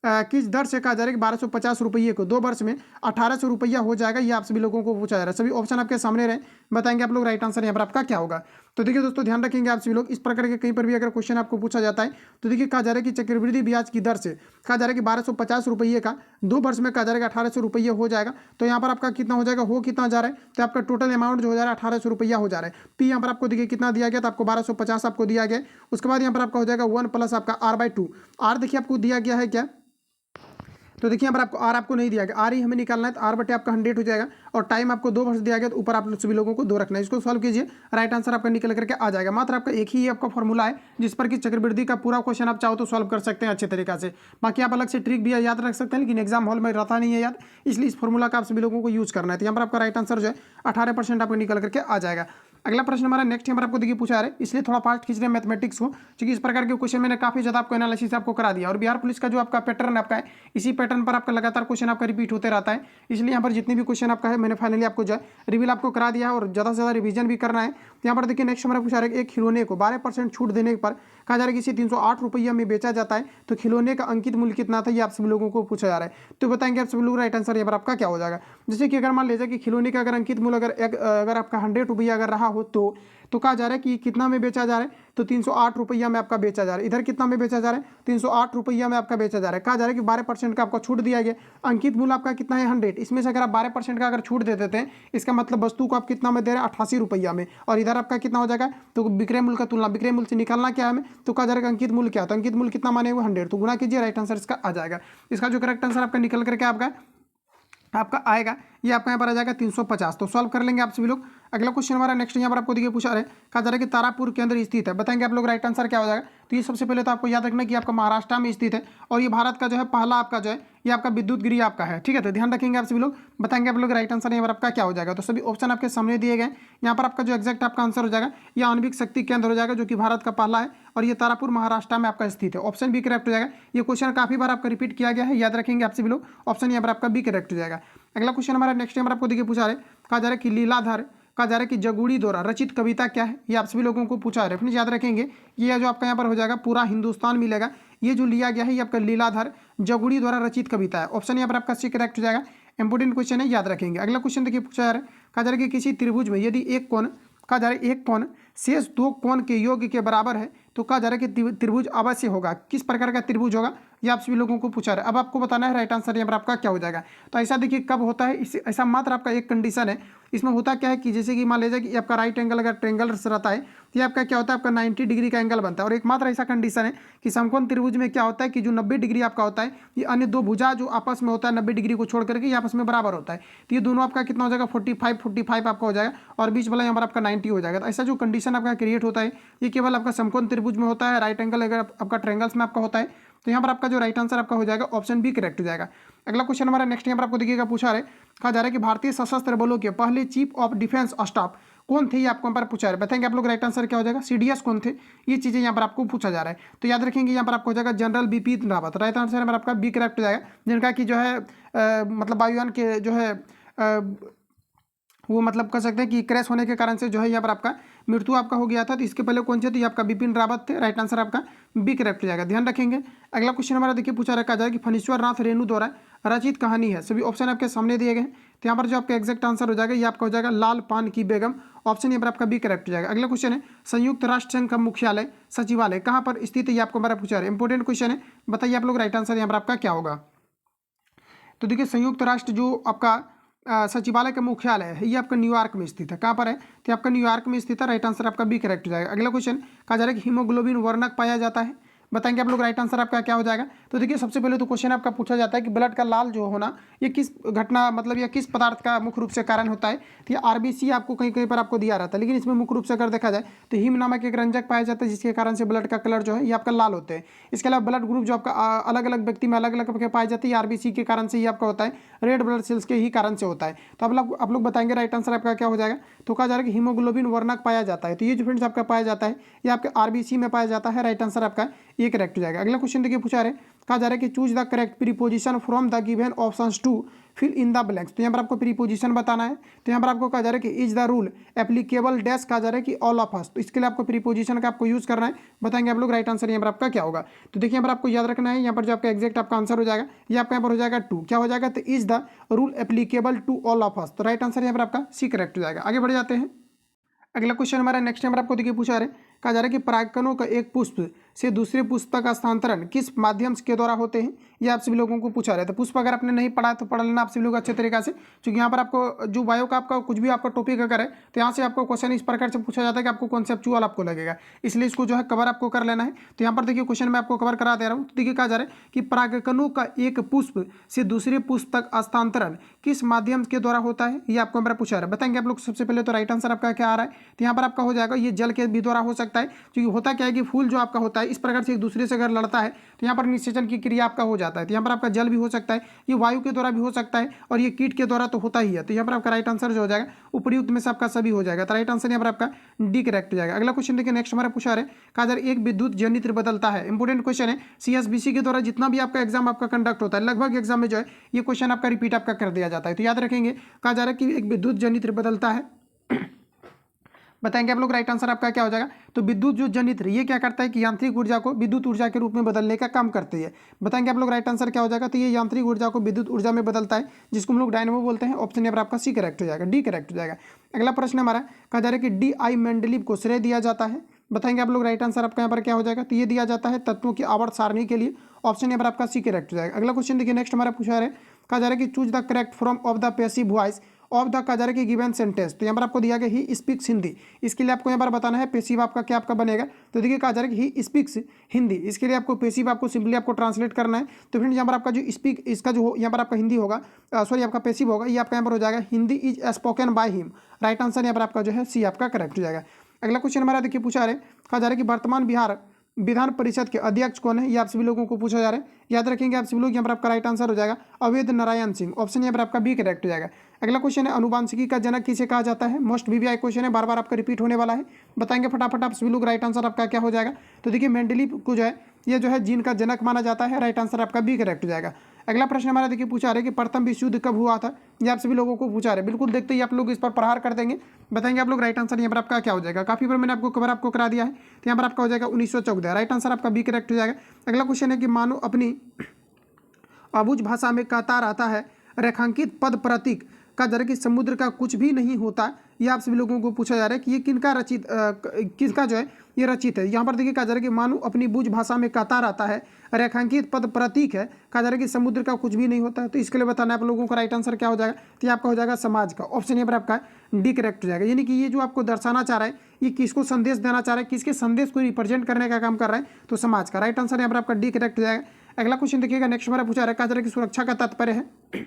किस दर से कहा जा रहा है कि 1250 रुपये को 2 वर्ष में 1800 रुपया हो जाएगा, ये आप सभी लोगों को पूछा जा रहा है। सभी ऑप्शन आपके सामने रहे, बताएंगे आप लोग राइट आंसर यहाँ पर आपका क्या होगा। तो देखिए दोस्तों ध्यान रखेंगे आप सभी लोग, इस प्रकार के कहीं पर भी अगर क्वेश्चन आपको पूछा जाता है तो देखिए कहा जा रहा है कि चक्रवृद्धि ब्याज की दर से कहा जा रहा है कि 1250 रुपये का 2 वर्ष में कहा जा रहा है कि 1800 रुपये हो जाएगा। तो यहाँ पर आपका कितना हो जाएगा, हो कितना जा रहा है, तो आपका टोटल अमाउंट जो हो जा रहा है 1800 रुपया हो जा रहा है। पी यहाँ पर आपको देखिए कितना दिया गया, तो आपको 1250 आपको दिया गया। उसके बाद यहाँ पर आपका हो जाएगा 1 प्लस आपका r/2। आर देखिए आपको दिया गया है क्या, तो देखिए यहाँ पर आपको आर आपको नहीं दिया गया, आर ही हमें निकालना है। तो आर बटे आपका 100 हो जाएगा, और टाइम आपको 2 वर्ष दिया गया, तो ऊपर आप सभी लोगों को 2 रखना है। इसको सॉल्व कीजिए, राइट आंसर आपका निकल करके आ जाएगा। मात्र आपका एक ही आपका फॉर्मूला है जिस पर कि चक्रवृद्धि का पूरा क्वेश्चन आप चाहो तो सॉल्व कर सकते हैं अच्छे तरीके से। बाकी आप अलग से ट्रिक भी याद रख सकते हैं, लेकिन एग्जाम हॉल में रहता नहीं है याद, इसलिए इस फॉर्मूला का आप सभी लोगों को यूज करना है। तो यहाँ पर आपका राइट आंसर जो है 18% आपको निकल करके आ जाएगा। अगला प्रश्न हमारा नेक्स्ट यहाँ पर आपको देखिए पूछा रहा है, इसलिए थोड़ा फास्ट खींच रहे हैं मैथमेटिक्स को, क्योंकि इस प्रकार के क्वेश्चन मैंने काफी ज्यादा आपको एनालिसिस आपको करा दिया। और बिहार पुलिस का जो आपका पैटर्न आपका है, इसी पैटर्न पर आपका लगातार क्वेश्चन आपका रिपीट होते रहता है, इसलिए यहाँ पर जितने भी क्वेश्चन आपका है मैंने फाइनली आपको जो रिवील आपको करा दिया है, और ज़्यादा से ज़्यादा रिवीजन भी करना है। तो यहाँ पर देखिए नेक्स्ट हमारा पूछा रहा है, एक खिलौने को 12% छूट देने पर कहा जा रहा है कि इसे 308 रुपया में बेचा जाता है, तो खिलौने का अंकित मूल्य कितना था, ये आप सभी लोगों को पूछा जा रहा है। तो बताएंगे आप सभी लोग राइट आंसर यहाँ पर आपका क्या हो जाएगा। जैसे कि अगर मान लीजिए कि खिलौने का अगर अंकित मूल्य अगर आपका 100 रुपया अगर रहा हो, तो तो कहा जा रहा है कि कितना में बेचा जा रहा है, तो 308 रुपया में आपका बेचा जा रहा है। इधर कितना में बेचा जा रहा है, 308 रुपया में आपका बेचा जा रहा है। कहा जा रहा है कि 12% का आपको छूट दिया गया। अंकित मूल्य आपका कितना है 100, इसमें से अगर आप 12% का अगर छूट दे देते हैं, इसका मतलब वस्तु को आप कितना में दे रहे हैं 88 रुपया में, और इधर आपका कितना हो जाएगा, तो विक्रय मूल्य का तुलना विक्रय मूल्य से निकालना क्या है हमें, तो कहा जा रहा है अंकित मूल्य क्या, तो अंकित मूल्य कितना माने हुए 100, तो गुना कीजिए, राइट आंसर इसका आ जाएगा। इसका जो करेक्ट आंसर आपका निकल करके आपका आएगा, ये आपका यहाँ पर आ जाएगा 350। तो सॉल्व कर लेंगे आप सभी लोग। अगला क्वेश्चन हमारा नेक्स्ट यहाँ पर आपको देखिए पूछा रहे, कहा जा रहा है कि तारापुर के अंदर स्थित है। बताएंगे आप लोग राइट आंसर क्या हो जाएगा। तो ये सबसे पहले तो आपको याद रखना कि आपका महाराष्ट्र में स्थित है, और ये भारत का जो है पहला आपका जो है ये आपका विद्युत गृह आपका है, ठीक है। तो ध्यान रखेंगे आप सभी लोग। बताएंगे आप लोग राइट आंसर यहाँ पर आपका क्या हो जाएगा। तो सभी ऑप्शन आपके सामने दिए गए। यहाँ पर आपका जो एक्जैक्ट आपका आंसर हो जाएगा ये आणविक शक्ति केंद्र हो जाएगा, जो कि भारत का पहला है, और ये तारापुर महाराष्ट्र में आपका स्थित है। ऑप्शन बी करेक्ट हो जाएगा। ये क्वेश्चन काफी बार आपका रिपीट किया गया है, याद रखेंगे आप सभी लोग। ऑप्शन यहाँ पर आपका बी करेक्ट हो जाएगा। अगला क्वेश्चन हमारा नेक्स्ट यहाँ पर आपको देखिए पूछा रहे, कहा जा रहा है कि लीलाधर, कहा जा रहा है कि जगुड़ी द्वारा रचित कविता क्या है, ये आप सभी लोगों को पूछा है। रेफरेंस याद रखेंगे, ये जो आपका यहाँ पर हो जाएगा पूरा हिंदुस्तान मिलेगा, ये जो लिया गया है ये आपका लीलाधर जगुड़ी द्वारा रचित कविता है। ऑप्शन यहाँ पर आपका सी करेक्ट हो जाएगा। इंपोर्टेंट क्वेश्चन है, याद रखेंगे। अगला क्वेश्चन देखिए पूछा जा रहा है, कहा जा रहा है कि किसी त्रिभुज में यदि एक कोण, कहा जा रहा है एक कोण शेष दो कोण के योग के बराबर है, तो कहा जा रहा है कि त्रिभुज अवश्य होगा। किस प्रकार का त्रिभुज होगा, ये आप सभी लोगों को पूछा रहा है। अब आपको बताना है राइट आंसर यहाँ पर आपका क्या हो जाएगा। तो ऐसा देखिए कब होता है, ऐसा मात्र आपका एक कंडीशन है। इसमें होता क्या है कि जैसे कि मान लीजिए कि आपका राइट एंगल अगर ट्रेंगल रहता है, तो ये आपका क्या होता है, आपका 90 डिग्री का एंगल बनता है। और एक मात्र ऐसा कंडीशन है कि समकोण त्रिभुज में क्या होता है कि जो 90 डिग्री आपका होता है, ये अन्य दो भुजा जो आपस में होता है 90 डिग्री को छोड़ करके ये आपस में बराबर होता है। तो ये दोनों आपका कितना हो जाएगा 45 आपका हो जाएगा, और बीच वाला यहाँ पर आपका 90 हो जाएगा। तो ऐसा जो कंडीशन आपका क्रिएट होता है ये केवल आपका समकोण त्रिभुज में होता है। राइट एंगल अगर आपका ट्रेंगल्स में आपका होता है, तो यहाँ पर आपका जो राइट आंसर आपका हो जाएगा ऑप्शन बी करेक्ट हो जाएगा। अगला क्वेश्चन हमारा नेक्स्ट यहाँ पर आपको देखिएगा पूछा रहे, कहा जा रहा है कि भारतीय सशस्त्र बलों के पहले चीफ ऑफ डिफेंस स्टाफ कौन थे, ये आपको यहाँ पर पूछा है। बताएंगे आप लोग राइट आंसर क्या हो जाएगा। सीडीएस कौन थे, ये चीजें यहाँ पर आपको पूछा जा रहा है। तो याद रखेंगे यहाँ पर आपको हो जाएगा general Bipin Rawat. Right answer यहाँ पर आपका बी करेक्ट हो जाएगा, जिनका कि जो है मतलब वायुयान के जो है वो मतलब कह सकते हैं कि क्रैश होने के कारण से जो है यहाँ पर आपका मृत्यु आपका हो गया था। तो इसके पहले कौन से थे, ये आपका बिपिन रावत थे। राइट आंसर आपका बी करेक्ट हो जाएगा, ध्यान रखेंगे। अगला क्वेश्चन हमारा देखिए पूछा रखा जाए कि फणीश्वर नाथ रेणु द्वारा रचित कहानी है। सभी ऑप्शन आपके सामने दिए गए। तो यहाँ पर जो आपका एग्जैक्ट आंसर हो जाएगा ये आपका हो जाएगा लाल पान की बेगम। ऑप्शन यहाँ पर आपका बी करेक्ट हो जाएगा। अगला क्वेश्चन है संयुक्त राष्ट्र संघ का मुख्यालय सचिवालय कहाँ पर स्थित है, ये आपको हमारा पूछा है। इंपोर्टेंट क्वेश्चन है, बताइए आप लोग राइट आंसर यहाँ पर आपका क्या होगा। तो देखिए संयुक्त राष्ट्र जो आपका सचिवालय का मुख्यालय है ये आपका न्यूयॉर्क में स्थित है। कहाँ पर है, तो आपका न्यूयॉर्क में स्थित है। राइट आंसर आपका बी करेक्ट हो जाएगा। अगला क्वेश्चन कहा जा रहा है कि हीमोग्लोबिन वर्णक पाया जाता है। बताएंगे आप लोग राइट आंसर आपका क्या हो जाएगा। तो देखिए सबसे पहले तो क्वेश्चन आपका पूछा जाता है कि ब्लड का लाल जो होना ये किस घटना मतलब या किस पदार्थ का मुख्य रूप से कारण होता है। तो ये आरबीसी आपको कहीं कहीं पर आपको दिया रहता है, लेकिन इसमें मुख्य रूप से अगर देखा जाए तो हीम नामक एक रंजक पाया जाता है, जिसके कारण से ब्लड का कलर जो है ये आपका लाल होते हैं। इसके अलावा ब्लड ग्रुप जो आपका अलग अलग व्यक्ति में अलग अलग पाए जाते हैं, आरबीसी के कारण से ही आपका होता है, रेड ब्लड सेल्स के ही कारण से होता है। तो अब आप लोग बताएंगे राइट आंसर आपका क्या हो जाएगा। तो कहा जा रहा है कि हीमोग्लोबिन वर्णक पाया जाता है। तो ये जो फ्रेंड्स आपका पाया जाता है ये आपके आरबीसी में पाया जाता है। राइट आंसर आपका ये करेक्ट हो जाएगा। अगला क्वेश्चन देखिए पूछा रहे, कहा जा रहा है कि choose the correct preposition from the given options to fill in the blanks. तो यहाँ पर आपको प्रीपोजिशन बताना है। तो यहाँ पर आपको कहा जा रहा है कि is the rule applicable dash, कहा जा रहा है कि ऑल ऑफ अस। तो इसके लिए आपको प्रीपोजिशन का आपको यूज करना है। बताएंगे आप लोग राइट आंसर यहाँ पर आपका क्या होगा। तो देखिए यहाँ पर आपको याद रखना है, यहाँ पर जो आपका एग्जैक्ट आपका आंसर हो जाएगा ये आपका यहाँ पर हो जाएगा टू। क्या हो जाएगा, तो is the rule applicable to all of us. तो राइट आंसर यहाँ पर आपका सी करेक्ट हो जाएगा। आगे बढ़ जाते हैं। अगला क्वेश्चन हमारा नेक्स्ट नंबर आपको देखिए पूछा रहे, कहा जा रहा है कि परागकणों का एक पुष्प से दूसरे पुष्प तक स्थानांतरण किस माध्यम के द्वारा होते हैं, ये आप सभी लोगों को पूछा रहे। तो पुष्प अगर आपने नहीं पढ़ा तो पढ़ लेना आप सभी लोग अच्छे तरीके से, क्योंकि यहाँ पर आपको जो बायो का आपका कुछ भी आपका टॉपिक अगर है तो यहाँ से आपको क्वेश्चन इस प्रकार से पूछा जाता है कि आपको कॉन्सेप्चुअल आपको लगेगा, इसलिए इसको जो है कवर आपको कर लेना है। तो यहाँ पर देखिए क्वेश्चन मैं आपको कवर करा दे रहा हूँ। तो देखिए कहा जा रहा है कि परागकणों का एक पुष्प से दूसरे पुष्प तक स्थानांतरण किस माध्यम के द्वारा होता है, ये आपको हमारा पूछा रहा है। बताएंगे आप लोग सबसे पहले तो राइट आंसर आपका क्या आ रहा है। तो यहाँ पर आपका हो जाएगा ये जल के भी द्वारा हो सकता है, क्योंकि होता क्या है कि फूल जो आपका होता है इस प्रकार से एक दूसरे से अगर लड़ता है तो यहाँ पर निषेचन की क्रिया आपका हो जाता है। तो यहाँ पर आपका जल भी हो सकता है, ये वायु के द्वारा भी हो सकता है, और ये कीट के द्वारा तो होता ही है। तो यहाँ पर आपका राइट आंसर जो हो जाएगा उपयुक्त में से आपका सभी हो जाएगा। तो राइट आंसर यहाँ पर आपका डी करेक्ट हो जाएगा। अगला क्वेश्चन देखिए नेक्स्ट हमारा पूछा है, कहा जा रहा है एक विद्युत जनित्र बदलता है। इंपोर्टेंट क्वेश्चन है, सीएसबीसी के द्वारा जितना भी आपका एग्जाम आपका कंडक्ट होता है लगभग एग्जाम में जो है ये क्वेश्चन आपका रिपीट आपका कर दिया जाता है। तो याद रखेंगे, कहा जा रहा है कि एक विद्युत जनित्र बदलता है बताएंगे आप लोग राइट आंसर आपका क्या हो जाएगा। तो विद्युत जो जनित्र ये क्या करता है कि यांत्रिक ऊर्जा को विद्युत ऊर्जा के रूप में बदलने का काम करती है। बताएंगे आप लोग राइट आंसर क्या हो जाएगा। तो ये यांत्रिक ऊर्जा को विद्युत ऊर्जा में बदलता है, जिसको हम लोग डायनेमो बोलते हैं। ऑप्शन नंबर आपका सी करेक्ट हो जाएगा, डी करेक्ट हो जाएगा। अगला प्रश्न हमारा कहा जा रहा है कि डी आई मेंडलीव को श्रेय दिया जाता है। बताएंगे आप लोग राइट आंसर आपका यहाँ पर क्या हो जाएगा। तो ये दिया जाता है तत्वों की आवर्त सारणी के लिए। ऑप्शन नंबर आपका सी करेक्ट हो जाएगा। अगला क्वेश्चन देखिए नेक्स्ट हमारा पूछा है, कहा जा रहा है कि choose the correct form of the passive voice of the कहा जा रहा है कि गिवन सेंटेंस। तो यहाँ पर आपको दिया गया ही स्पीक्स हिंदी, इसके लिए आपको यहाँ पर बताना है पैसिव आपका क्या आपका बनेगा। तो देखिए कहा जा रहा है कि ही स्पीक्स हिंदी, इसके लिए आपको पैसिव आपको सिंपली आपको ट्रांसलेट करना है। तो फ्रेंड्स यहाँ पर आपका जो स्पीक इसका जो यहाँ पर आपका हिंदी होगा, सॉरी आपका पैसिव होगा, ये आपका यहाँ पर हो जाएगा Hindi is spoken by him. Right answer यहाँ पर आपका जो है सी आपका करेक्ट हो जाएगा। अगला क्वेश्चन हमारा देखिए पूछा रहे, कहा जा रहा है कि वर्तमान बिहार विधान परिषद के अध्यक्ष कौन है, ये आप सभी लोगों को पूछा जा रहा है। याद रखेंगे आप सभी लोग, यहाँ पर आपका राइट आंसर हो जाएगा अवैध नारायण सिंह। ऑप्शन यहाँ पर आपका बी करेक्ट हो जाएगा। अगला क्वेश्चन है अनुवांशिकी का जनक किसे कहा जाता है। मोस्ट वीवीआई क्वेश्चन है, बार बार आपका रिपीट होने वाला है। बताएंगे फटाफट आप सभी लोग राइट आंसर आपका क्या हो जाएगा। तो देखिए मेंडलीव को जो है ये जो है जीन का जनक माना जाता है। राइट आंसर आपका बी करेक्ट हो जाएगा। अगला प्रश्न हमारा देखिए पूछा रहे कि प्रथम विश्व युद्ध कब हुआ था, ये आप सभी लोगों को पूछा रहे। बिल्कुल देखते ही आप लोग इस पर प्रहार कर देंगे। बताएंगे आप लोग राइट आंसर यहाँ पर आपका क्या हो जाएगा। काफी बार मैंने आपको कवर आपको करा दिया है। तो यहाँ पर आपका हो जाएगा 1914। राइट आंसर आपका बी करेक्ट हो जाएगा। अगला क्वेश्चन है कि मानो अपनी अबुझ भाषा में कहता रहता है रेखांकित पद प्रतीक का जरा कि समुद्र का कुछ भी नहीं होता। ये आप सभी लोगों को पूछा जा रहा है कि ये किनका रचित किसका जो है ये रचित है। यहाँ पर देखिए कहा जा रहा है कि मानो अपनी बुझ भाषा में कहता रहता है रेखांकित पद प्रतीक है, कहा जा रहा है कि समुद्र का कुछ भी नहीं होता है। तो इसके लिए बताना है आप लोगों का राइट आंसर क्या हो जाएगा। तो ये आपका हो जाएगा समाज का। ऑप्शन यहाँ पर आपका डी करेक्ट हो जाएगा। यानी कि ये जो आपको दर्शाना चाह रहा है ये किसको संदेश देना चाह रहा है, किसके संदेश को रिप्रेजेंट करने का काम कर रहा है, तो समाज का। राइट आंसर यहाँ पर आपका डी करेक्ट हो जाएगा। अगला क्वेश्चन देखिएगा नेक्स्ट हमारा पूछा रहा है, कहा जा रहा है कि सुरक्षा का तात्पर्य है।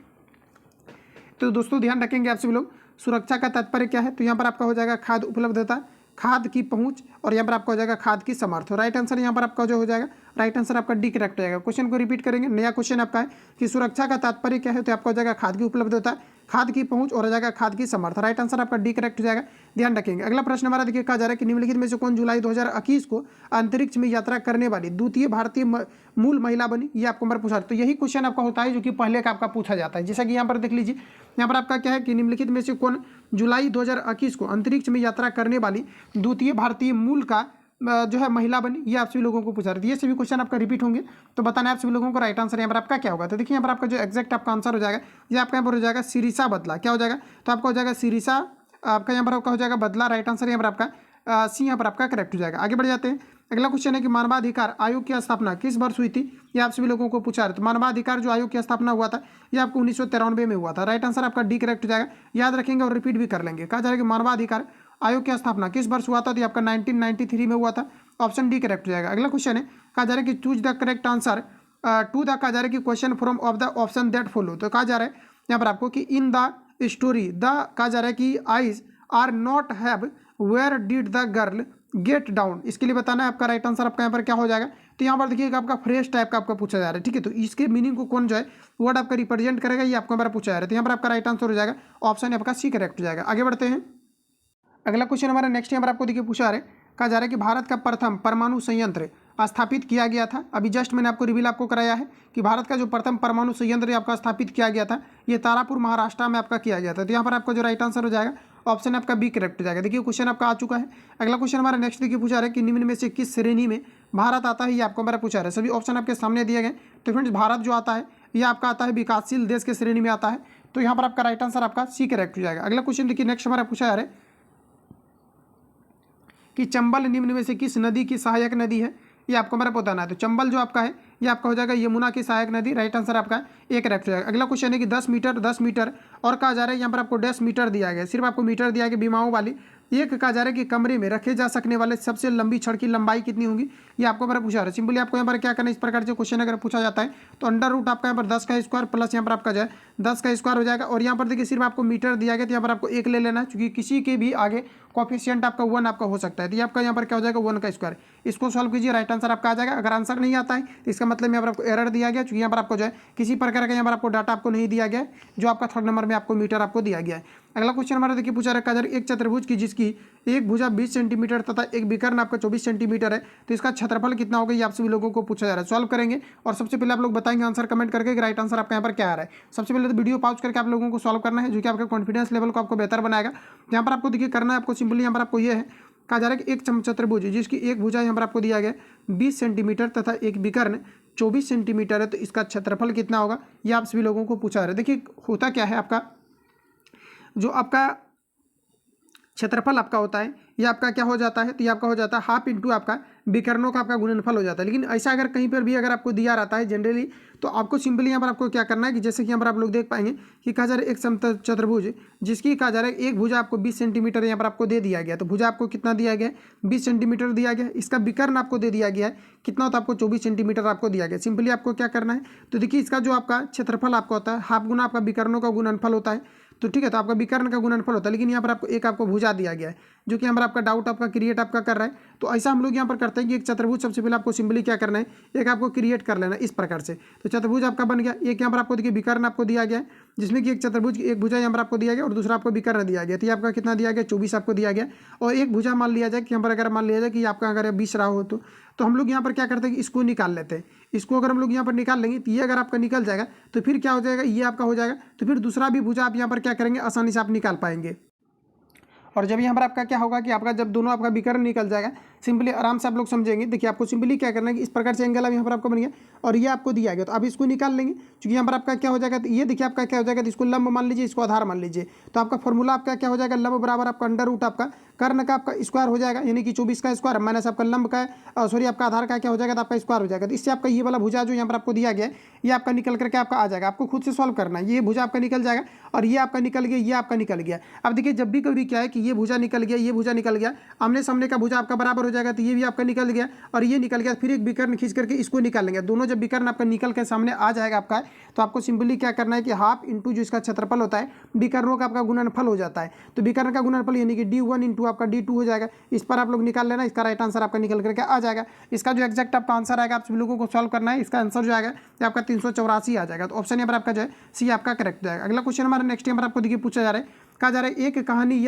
तो दोस्तों ध्यान रखेंगे आप सभी लोग, सुरक्षा का तात्पर्य क्या है। तो यहाँ पर आपका हो जाएगा खाद्य उपलब्धता, खाद की पहुंच, और यहाँ पर आपका हो जाएगा खाद की समर्थ। राइट आंसर यहाँ पर आपका जो हो जाएगा राइट आंसर आपका डी करेक्ट हो जाएगा। क्वेश्चन को रिपीट करेंगे, नया क्वेश्चन आपका है कि सुरक्षा का तात्पर्य क्या है। तो आपका हो जाएगा खाद की उपलब्धता, खाद की पहुंच, और हो जाएगा खाद की समर्थ। राइट आंसर आपका डी करेक्ट हो जाएगा। ध्यान रखेंगे। अगला प्रश्न हमारा देखिए कहा जा रहा है कि निम्नलिखित में से कौन जुलाई 2021 को अंतरिक्ष में यात्रा करने वाली द्वितीय भारतीय मूल महिला बनी, ये आपको हमारा पूछा। तो यही क्वेश्चन आपका होता है जो कि पहले का आपका पूछा जाता है। जैसा कि यहाँ पर देख लीजिए, यहाँ पर आपका क्या है कि निम्नलिखित में से कौन जुलाई 2021 को अंतरिक्ष में यात्रा करने वाली द्वितीय भारतीय मूल का जो है महिला बनी, ये आप सभी लोगों को पूछा रहे थे। ये सभी क्वेश्चन आपका रिपीट होंगे। तो बताना है आप सभी लोगों को राइट आंसर यहाँ पर आपका क्या होगा। तो देखिए यहाँ पर आपका जो एक्जैक्ट आपका आंसर हो जाएगा ये आपका यहाँ पर हो जाएगा सिरिसा बदला। क्या हो जाएगा, तो आपका हो जाएगा सिरिसा, आपका यहाँ पर आपका हो जाएगा बदला। राइट आंसर यहाँ पर आपका सी यहाँ पर आपका करेक्ट हो जाएगा। आगे बढ़ जाते हैं। अगला क्वेश्चन है कि मानवाधिकार आयोग की स्थापना किस वर्ष हुई थी, ये आप सभी लोगों को पूछा रहे। तो मानवाधिकार जो आयोग की स्थापना हुआ था ये आपको 1993 में हुआ था। राइट आंसर आपका डी करेक्ट हो जाएगा। याद रखेंगे और रिपीट भी कर लेंगे। कहा जा रहा है कि मानवाधिकार आयोग की स्थापना किस वर्ष हुआ था, तो आपका 1993 में हुआ था। ऑप्शन डी करेक्ट हो जाएगा। अगला क्वेश्चन है, कहा जा रहा है कि choose the correct answer to the कहा जा रहा है कि question from of the option that follow. तो कहा जा रहा है यहाँ पर आपको कि इन द स्टोरी द कहा जा रहा है कि eyes are not have where did the girl get down. इसके लिए बताना है आपका राइट आंसर आपका यहाँ पर क्या हो जाएगा। तो यहाँ पर देखिए आपका फ्रेश टाइप का आपका पूछा जा रहा है। ठीक है, तो इसके मीनिंग को कौन जो है वर्ड आपका रिप्रेजेंट करेगा, ये आपको हमारा पूछा जा रहा है। तो यहाँ पर आपका राइट आंसर हो जाएगा ऑप्शन आपका सी करेक्ट हो जाएगा। आगे बढ़ते हैं। अगला क्वेश्चन हमारा नेक्स्ट यहाँ पर आपको देखिए पूछा रहे, कहा जा रहा है कि भारत का प्रथम परमाणु संयंत्र स्थापित किया गया था। अभी जस्ट मैंने आपको रिवील आपको कराया है कि भारत का जो प्रथम परमाणु संयंत्र आपका स्थापित किया गया था ये तारापुर महाराष्ट्र में आपका किया गया था। तो यहाँ पर आपका जो राइट आंसर हो जाएगा ऑप्शन आपका बी करेक्ट हो जाएगा। देखिए क्वेश्चन आपका आ चुका है। अगला क्वेश्चन हमारा नेक्स्ट देखिए पूछा रहा है कि निम्न में से किस श्रेणी में भारत आता है, ये आपको हमारा पूछा रहा है। सभी ऑप्शन आपके सामने दिए गए। तो फ्रेंड्स भारत जो आता है ये आपका आता है विकासशील देश के श्रेणी में आता है। तो यहाँ पर आपका राइट आंसर आपका सी करेक्ट हो जाएगा। अगला क्वेश्चन देखिए नेक्स्ट हमारा पूछा जा रहा है कि चंबल निम्न में से किस नदी की सहायक नदी है, ये आपको हमारा बताना है। तो चंबल जो आपका है ये आपका हो जाएगा यमुना की सहायक नदी। राइट आंसर आपका एक करेक्ट हो जाएगा। अगला क्वेश्चन है कि 10 मीटर और कहा जा रहा है यहाँ पर आपको 10 मीटर दिया गया, सिर्फ आपको मीटर दिया गया बीमाओं वाली। एक कहा जा रहा है कि कमरे में रखे जा सकने वाले सबसे लंबी छड़ की लंबाई कितनी होगी, ये आपको हमारा पूछा रहा है। सिंपली आपको यहाँ पर क्या करना है, इस प्रकार से क्वेश्चन अगर पूछा जाता है तो अंडर रूट आपका यहाँ पर 10 का स्क्वायर प्लस यहाँ पर आपका जो है 10 का स्क्वायर हो जाएगा। और यहाँ पर देखिए सिर्फ आपको मीटर दिया गया तो यहाँ पर आपको 1 ले लेना है, क्योंकि किसी के भी आगे कोफिशिएंट आपका 1 आपका हो सकता है। तो ये आपका यहाँ पर क्या हो जाएगा 1 का स्क्वायर। इसको सॉल्व कीजिए, राइट आंसर आपका आ जाएगा। अगर आंसर नहीं आता है तो इसका मतलब यहाँ पर आपको एरर दिया गया, क्योंकि यहाँ पर आपको जो है किसी प्रकार का यहाँ पर आपको डाटा आपको नहीं दिया गया है, जो आपका 3rd नंबर में आपको मीटर आपको दिया गया है। अगला क्वेश्चन हमारा देखिए पूछा रखा है एक चतुर्भुज की जिसकी एक भुजा 20 सेंटीमीटर तथा एक विकर्ण आपका 24 सेंटीमीटर है, तो इसका क्षेत्रफल कितना होगा, ये आप सभी लोगों को पूछा जा रहा है। सॉल्व करेंगे और सबसे पहले आप लोग बताएंगे आंसर कमेंट करके कि राइट आंसर आपका यहाँ पर क्या आ रहा है। सबसे पहले पहले तो वीडियो पॉज करके आप लोगों को सॉल्व करना है, जो कि आपका कॉन्फिडेंस लेवल को आपको बेहतर बनाएगा। यहाँ पर आपको देखिए करना है, आपको सिंपली यहाँ पर आपको ये है, कहा जा रहा है कि एक चतुर्भुज जिसकी एक भुजा यहाँ पर आपको दिया गया 20 सेंटीमीटर तथा एक विकर्ण 24 सेंटीमीटर है, तो इसका क्षेत्रफल कितना होगा, ये आप सभी लोगों को पूछा रहे। देखिए होता क्या है, आपका जो आपका क्षेत्रफल आपका होता है ये आपका क्या हो जाता है, तो ये आपका हो जाता है हाफ इंटू आपका विकर्णों का आपका गुणनफल हो जाता है। लेकिन ऐसा अगर कहीं पर भी अगर आपको दिया रहता है जनरली, तो आपको सिंपली यहाँ पर आपको क्या करना है कि जैसे कि यहाँ पर आप लोग देख पाएंगे कि कहा जा रहा है एक समतल चतुर्भुज जिसकी कहा जा रहा है एक भुजा आपको 20 सेंटीमीटर यहाँ पर आपको दे दिया गया, तो भुजा आपको कितना दिया गया 20 सेंटीमीटर दिया गया, इसका विकर्ण आपको दे दिया गया है कितना होता है आपको 24 सेंटीमीटर आपको दिया गया। सिंपली आपको क्या करना है, तो देखिए इसका जो आपका क्षेत्रफल आपका होता है हाफ गुना आपका विकर्णों का गुणनफल होता है, तो ठीक है, तो आपका विकर्ण का गुणनफल होता है। लेकिन यहाँ पर आपको एक आपको भुजा दिया गया है जो कि यहाँ पर आपका डाउट आपका क्रिएट आपका कर रहा है, तो ऐसा हम लोग यहाँ पर करते हैं कि एक चतुर्भुज सबसे पहले आपको सिंपली क्या करना है, एक आपको क्रिएट कर लेना इस प्रकार से। तो चतुर्भुज आपका बन गया, एक यहाँ पर आपको देखिए विकर्ण आपको दिया गया है जिसमें कि एक चतुर्भुज की एक भुजा यहाँ पर आपको दिया गया और दूसरा आपको विकर्ण दिया गया, तो ये आपका कितना दिया गया 24 आपको दिया गया। और एक भुजा मान लिया जाए कि यहाँ पर अगर मान लिया जाए कि आपका अगर 20 रहा हो, तो हम लोग यहाँ पर क्या करते हैं कि इसको निकाल लेते हैं। इसको अगर हम लोग यहाँ पर निकाल लेंगे तो ये अगर आपका निकल जाएगा तो फिर क्या हो जाएगा, ये आपका हो जाएगा, तो फिर दूसरा भी भुजा आप यहाँ पर क्या करेंगे आसानी से आप निकाल पाएंगे। और जब यहाँ पर आपका क्या होगा कि आपका जब दोनों आपका विकर्ण निकल जाएगा, सिंपली आराम से आप लोग समझेंगे। देखिए आपको सिंपली क्या करना है कि इस प्रकार से एंगल अब यहाँ पर आपको बन गया और ये आपको दिया गया, तो आप इसको निकाल लेंगे। क्योंकि यहाँ पर आपका क्या हो जाएगा, तो ये देखिए आपका क्या हो जाएगा, तो इसको लंब मान लीजिए, इसको आधार मान लीजिए, तो आपका फॉर्मूला आपका क्या हो जाएगा, लंब बराबर आपका अंडर रूट आपका कर्ण का आपका स्क्वायर हो जाएगा, यानी कि 24 का स्क्वायर माइनस आपका लंब का सॉरी आपका आधार का क्या हो जाएगा, तो आपका स्क्वायर हो जाएगा। तो इससे आपका ये वाला भुजा जो यहाँ पर आपको दिया गया है ये आपका निकल करके आपका आ जाएगा। आपको खुद से सॉल्व करना है, ये भुजा आपका निकल जाएगा और ये आपका निकल गया, ये आपका निकल गया। अब देखिए जब भी कभी क्या है कि ये भुजा निकल गया, ये भुजा निकल गया, आमने सामने का भुजा आपका बराबर हो जाएगा, तो ये भी आपका निकल गया और ये निकल गया, फिर एक विकर्ण खींच करके इसको निकाल लेंगे। दोनों जब विकर्ण आपका निकल के सामने आ जाएगा आपका, तो आपको सिंपली क्या करना है कि हाफ इंटू जो इसका क्षेत्रफल होता है विकर्णों का आपका गुणनफल हो जाता है, तो विकर्ण का गुणनफल यानी कि d1 इंटू आपका d2 हो जाएगा। इस पर आप लोग निकाल लेना, इसका राइट आंसर आपका निकल करके आ जाएगा। इसका जो एक्जैक्ट आपका आंसर आएगा आप सभी लोगों को सॉल्व करना है, इसका आंसर जो आएगा ये आपका 384 आ जाएगा। तो ऑप्शन यहाँ पर आपका जो है सी आपका करेक्ट जाएगा। अगला क्वेश्चन हमारा नेक्स्ट यहाँ पर आपको देखिए पूछा जा रहा है, कहा जा रहा है एक कहानी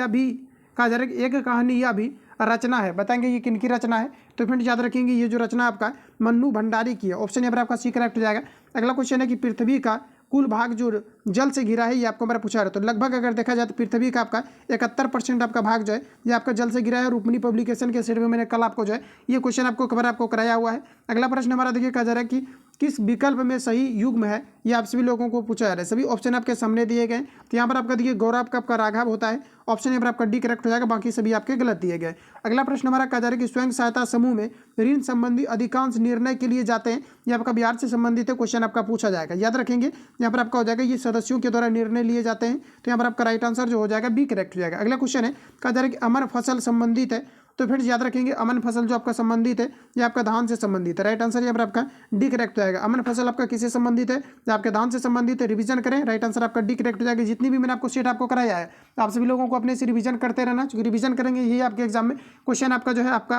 या भी रचना है, बताएंगे ये किनकी रचना है। तो फ्रेंड याद रखेंगे ये जो रचना आपका मन्नू भंडारी की है, ऑप्शन यहाँ पर आपका सी करेक्ट हो जाएगा। अगला क्वेश्चन है कि पृथ्वी का कुल भाग जो जल से घिरा है, ये आपको मेरा पूछा रहा है। तो लगभग अगर देखा जाए तो पृथ्वी का आपका 71% आपका भाग जो है ये आपका जल से घिरा है। रूपमनी पब्लिकेशन के सेट में मैंने कल आपको जो है ये क्वेश्चन आपको कवर आपको कराया हुआ है। अगला प्रश्न हमारा देखिए कहा जा रहा है कि किस विकल्प में सही युग्म है, ये आप सभी लोगों को पूछा जा रहा है। सभी ऑप्शन आपके सामने दिए गए, तो यहाँ पर आपका देखिए गौरव का आपका राघव होता है, ऑप्शन यहाँ पर आपका डी करेक्ट हो जाएगा, बाकी सभी आपके गलत दिए गए। अगला प्रश्न हमारा कहा जा रहा है कि स्वयं सहायता समूह में ऋण संबंधी अधिकांश निर्णय के लिए जाते हैं, ये आपका बिहार से संबंधित है, क्वेश्चन आपका पूछा जाएगा। याद रखेंगे यहाँ पर आपका हो जाएगा ये सदस्यों के द्वारा निर्णय लिए जाते हैं, तो यहाँ पर आपका राइट आंसर जो हो जाएगा बी करेक्ट हो जाएगा। अगला क्वेश्चन है कहा जा रहा है कि अमन फसल संबंधित है, तो फिर याद रखेंगे अमन फसल जो आपका संबंधित है ये आपका धान से संबंधित है, राइट आंसर यहाँ पर आपका डी करेक्ट हो जाएगा। अमन फसल आपका किससे संबंधित है, जो आपके धान से संबंधित है, रिवीजन करें, राइट आंसर आपका डी करेक्ट हो जाएगा। जितनी भी मैंने आपको सेट आपको कराया है आप सभी लोगों को अपने से रिवीजन करते रहना, क्योंकि रिवीजन करेंगे यही आपके एग्जाम में क्वेश्चन आपका जो है आपका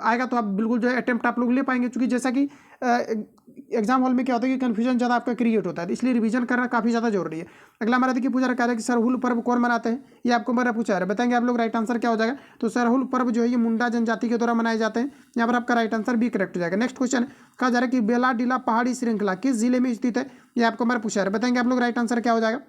आएगा, तो आप बिल्कुल जो है अटेम्प्ट आप लोग ले पाएंगे। क्योंकि जैसा कि एग्जाम हॉल में क्या होता है कि कन्फ्यूजन ज़्यादा आपका क्रिएट होता है, तो इसलिए रिवीजन करना काफ़ी ज़्यादा जरूरी है। अगला हमारा देखिए पूछा रखा है कि सरहुल पर्व कौन मनाते हैं, ये आपको मेरा पूछा है, बताएंगे आप लोग राइट आंसर क्या हो जाएगा। तो सरहुल पर्व जो है ये मुंडा जनजाति के द्वारा मनाए जाते हैं, यहाँ पर आपका राइट आंसर भी करेक्ट हो जाएगा। नेक्स्ट क्वेश्चन कहा जा रहा है कि बेला डीला पहाड़ी श्रृंखला किस जिले में स्थित है, ये आपको मेरा पूछा है, बताएंगे आप लोग राइट आंसर क्या हो जाएगा।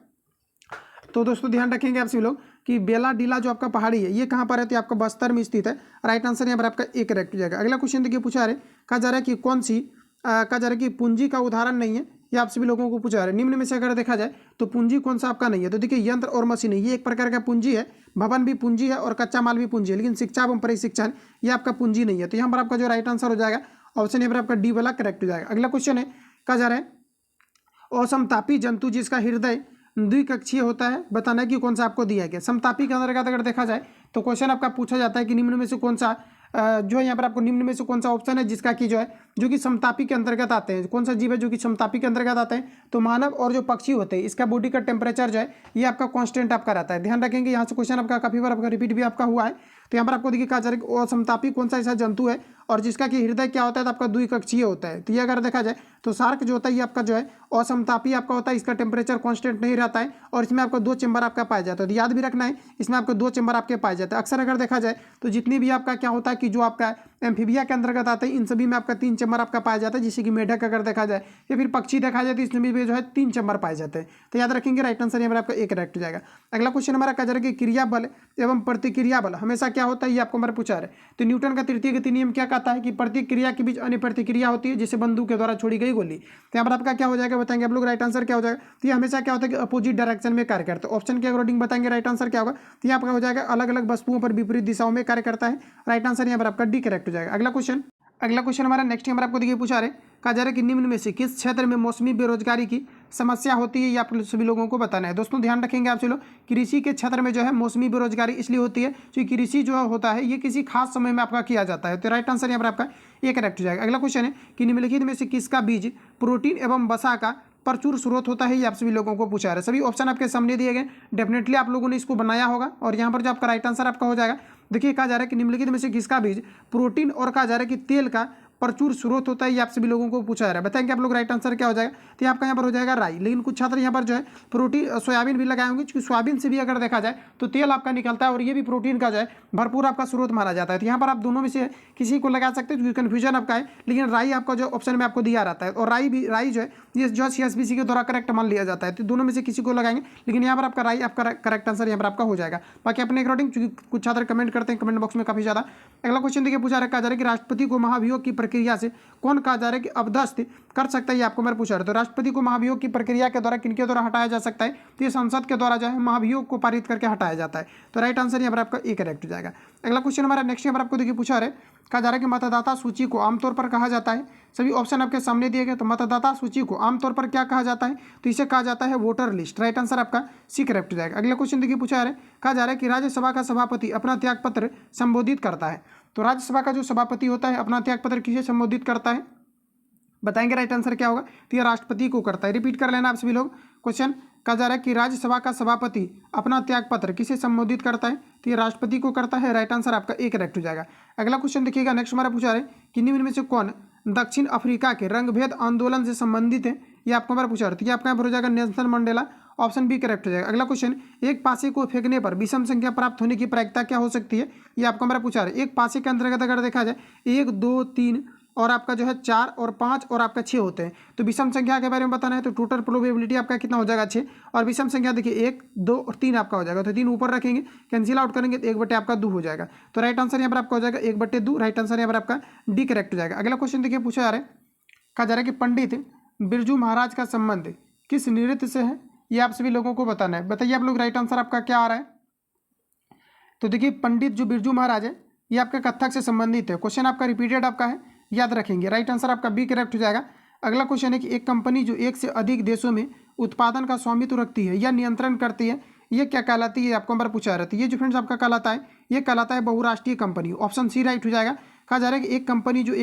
तो दोस्तों ध्यान रखेंगे आप सभी लोग कि बेला डीला जो आपका पहाड़ी है ये कहाँ पर है, तो आपका बस्तर में स्थित है, राइट आंसर यहाँ पर आपका एक करेक्ट हो जाएगा। अगला क्वेश्चन देखिए पूछा है, कहा जा रहा है कि कौन सी कहा जा रहा है कि पूंजी का उदाहरण नहीं है, ये आप सभी लोगों को पूछा जा रहा है। निम्न में से अगर देखा जाए तो पूंजी कौन सा आपका नहीं है, तो देखिए यंत्र और मशीन ये एक प्रकार का पूंजी है, भवन भी पूंजी है और कच्चा माल भी पूंजी है, लेकिन शिक्षा एवं परिशिक्षण ये आपका पूंजी नहीं है। तो यहाँ पर आपका जो राइट आंसर हो जाएगा ऑप्शन यहाँ पर आपका डी वाला करेक्ट हो जाएगा। अगला क्वेश्चन है कहा जा रहा है असमतापी जंतु जिसका हृदय द्विकक्षीय होता है, बताना है कि कौन सा आपको दिया गया। समतापी के अंतर्गत अगर देखा जाए तो क्वेश्चन आपका पूछा जाता है कि निम्न में से कौन सा जो है यहाँ पर आपको निम्न में से कौन सा ऑप्शन है जिसका कि जो है जो कि समतापी के अंतर्गत आते हैं, कौन सा जीव है जो कि समतापी के अंतर्गत आते हैं। तो मानव और जो पक्षी होते हैं इसका बॉडी का टेम्परेचर जो है ये आपका कांस्टेंट आपका रहता है। ध्यान रखेंगे यहाँ से क्वेश्चन आपका काफी बार आपका रिपीट भी आपका हुआ है। तो यहाँ पर आपको देखिए कहा जा रहा है कि असमतापी कौन सा ऐसा जंतु है और जिसका कि हृदय क्या होता है, तो आपका द्विकक्षीय होता है। तो ये अगर देखा जाए तो शार्क जो होता है ये आपका जो है असमतापी आपका होता है, इसका टेम्परेचर कांस्टेंट नहीं रहता है और इसमें आपको 2 चेंबर आपका पाया जाता है। तो याद भी रखना है, इसमें आपको 2 चेंबर आपके पाए जाते हैं। अक्सर अगर देखा जाए तो जितनी भी आपका क्या होता है कि जो आपका एम्फीबिया के अंतर्गत आते हैं इन सभी में आपका 3 चेंबर आपका पाया जाता है, जैसे कि मेढक अगर देखा जाए या फिर पक्षी देखा जाए तो इसमें भी जो है 3 चेंबर पाए जाते हैं। तो याद रखेंगे, राइट आंसर यहाँ पर आपका एक करेक्ट हो जाएगा। अगला क्वेश्चन हमारा कहा जा रहा है कि क्रिया बल एवं प्रतिक्रिया बल हमेशा क्या होता है, ये आपको हमारा पूछा है। तो न्यूटन का तृतीय गति नियम क्या कहता है कि प्रतिक्रिया के बीच अन्य प्रतिक्रिया होती है, जैसे बंदूक के द्वारा छोड़ी गई गोली। तो यहाँ पर आपका क्या हो जाएगा बताएंगे आप लोग, राइट आंसर क्या हो जाएगा। तो ये हमेशा क्या होता है कि अपोजिट डायरेक्शन में कार्य करता है। ऑप्शन के अकॉर्डिंग बताएंगे राइट आंसर क्या होगा। तो यहाँ पर हो जाएगा अलग अलग वस्तुओं पर विपरीत दिशाओं में कार्य करता है। राइट आंसर यहाँ पर आपका डी करेक्ट हो जाएगा। अगला क्वेश्चन हमारा नेक्स्ट नंबर आपको देखिए पूछा रहे, कहा जा रहा है कि निम्न में से किस क्षेत्र में मौसमी बेरोजगारी की समस्या होती है, ये आप सभी लोगों को बताना है। दोस्तों ध्यान रखेंगे आप सभी लोग, कृषि के क्षेत्र में जो है मौसमी बेरोजगारी इसलिए होती है क्योंकि कृषि जो होता है ये किसी खास समय में आपका किया जाता है। तो राइट आंसर यहाँ पर आपका ये करेक्ट हो जाएगा। अगला क्वेश्चन है कि निम्नलिखित में से किसका बीज प्रोटीन एवं वसा का प्रचुर स्रोत होता है, ये आप सभी लोगों को पूछा रहा है। सभी ऑप्शन आपके सामने दिए गए, डेफिनेटली आप लोगों ने इसको बनाया होगा और यहाँ पर जो आपका राइट आंसर आपका हो जाएगा। देखिए कहा जा रहा है कि निम्नलिखित में से किसका बीज प्रोटीन और कहा जा रहा है कि तेल का प्रचुर स्रोत होता है, ये आप सभी लोगों को पूछा जा रहा है। बताएंगे आप लोग राइट आंसर क्या हो जाएगा। तो आपका यहाँ पर हो जाएगा राई, लेकिन कुछ छात्र यहाँ पर जो है प्रोटीन सोयाबीन भी लगाए होंगे, क्योंकि सोयाबीन से भी अगर देखा जाए तो तेल आपका निकलता है और ये भी प्रोटीन का जो है भरपूर आपका स्रोत माना जाता है। तो यहाँ पर आप दोनों में से किसी को लगा सकते हैं, क्योंकि कन्फ्यूजन आपका है, लेकिन राई आपका जो ऑप्शन में आपको दिया रहता है और राई जो है ये जो है CSBC के द्वारा करेक्ट मान लिया जाता है। तो दोनों में से किसी को लगाएंगे, लेकिन यहाँ पर आपका राई आपका करेक्ट आंसर यहाँ पर आपका हो जाएगा। बाकी अपने अकॉर्डिंग, क्योंकि कुछ छात्र कमेंट करते हैं कमेंट बॉक्स में काफी ज्यादा। अगला क्वेश्चन देखिए पूछा रखा जा रहा है कि राष्ट्रपति को महाभियोग की प्रक्रिया से कौन कहा जा रहा है कि अवदस्त कर सकता है, ये आपको मैं पूछा रहा। तो राष्ट्रपति को महाभियोग की प्रक्रिया के द्वारा किनके द्वारा हटाया जा सकता है, तो ये संसद के द्वारा जो है महाभियोग को पारित करके हटाया जाता है। तो राइट आंसर यहाँ पर आपका ए करेक्ट हो जाएगा। अगला क्वेश्चन हमारा नेक्स्ट यहाँ पर आपको देखिए पूछा रहे, कहा जा रहा है कि मतदाता सूची को आमतौर पर कहा जाता है। सभी ऑप्शन आपके सामने दिए गए। तो मतदाता सूची को आमतौर पर क्या कहा जाता है, तो इसे कहा जाता है वोटर लिस्ट। राइट आंसर आपका सी करेक्ट हो जाएगा। अगला क्वेश्चन देखिए पूछा है, कहा जा रहा है कि राज्यसभा का सभापति अपना त्यागपत्र संबोधित करता है। तो राज्यसभा का जो सभापति होता है अपना त्यागपत्र किसे संबोधित करता है, बताएंगे राइट आंसर क्या होगा। तो ये राष्ट्रपति को करता है। रिपीट कर लेना आप सभी लोग क्वेश्चन। कहा जा रहा है कि राज्यसभा का सभापति अपना त्यागपत्र किसे संबोधित करता है, तो ये राष्ट्रपति को करता है। राइट आंसर आपका एक करेक्ट हो जाएगा। अगला क्वेश्चन देखिएगा, नेक्स्ट हमारा पूछा रहे कि निम्न में से कौन दक्षिण अफ्रीका के रंगभेद आंदोलन से संबंधित है, ये आपको हमारा पूछा रहा है। तो ये आपका यहाँ पर हो जाएगा Nelson Mandela, option B correct हो जाएगा। अगला क्वेश्चन, एक पासे को फेंकने पर विषम संख्या प्राप्त होने की प्रायिकता क्या हो सकती है, ये आपको हमारा पूछा रहा है। एक पासे के अंतर्गत अगर देखा जाए 1, 2, 3 और आपका जो है 4 और 5 और आपका 6 होते हैं। तो विषम संख्या के बारे में बताना है तो टोटल प्रोबेबिलिटी आपका कितना हो जाएगा 6, और विषम संख्या देखिए 1, 2 और 3 आपका हो जाएगा। तो 3 ऊपर रखेंगे, कैंसिल आउट करेंगे तो 1/2 आपका 2 हो जाएगा। तो राइट आंसर यहाँ पर आपका हो जाएगा 1/2। राइट आंसर यहाँ पर आपका डी करेक्ट हो जाएगा। अगला क्वेश्चन देखिए पूछा जा रहा है, कहा जा रहा है कि पंडित बिरजू महाराज का संबंध किस नृत्य से है, ये आप सभी लोगों को बताना है। बताइए आप लोग राइट आंसर आपका क्या आ रहा है। तो देखिए पंडित जो बिरजू महाराज है ये आपका कथक से संबंधित है। क्वेश्चन आपका रिपीटेड आपका है, याद रखेंगे। राइट आंसर आपका बी करेक्ट हो जाएगा। अगला क्वेश्चन है कि एक कंपनी जो एक से अधिक देशों में उत्पादन का स्वामित्व रखती है या नियंत्रण करती है, ये क्या कहलाती है, आपको हमारा पूछा रहता है। ये जो फ्रेंड्स आपका कहलाता है, ये कहलाता है बहुराष्ट्रीय कंपनी। ऑप्शन सी राइट हो जाएगा। कहा जा रहा है कि एक कंपनी जो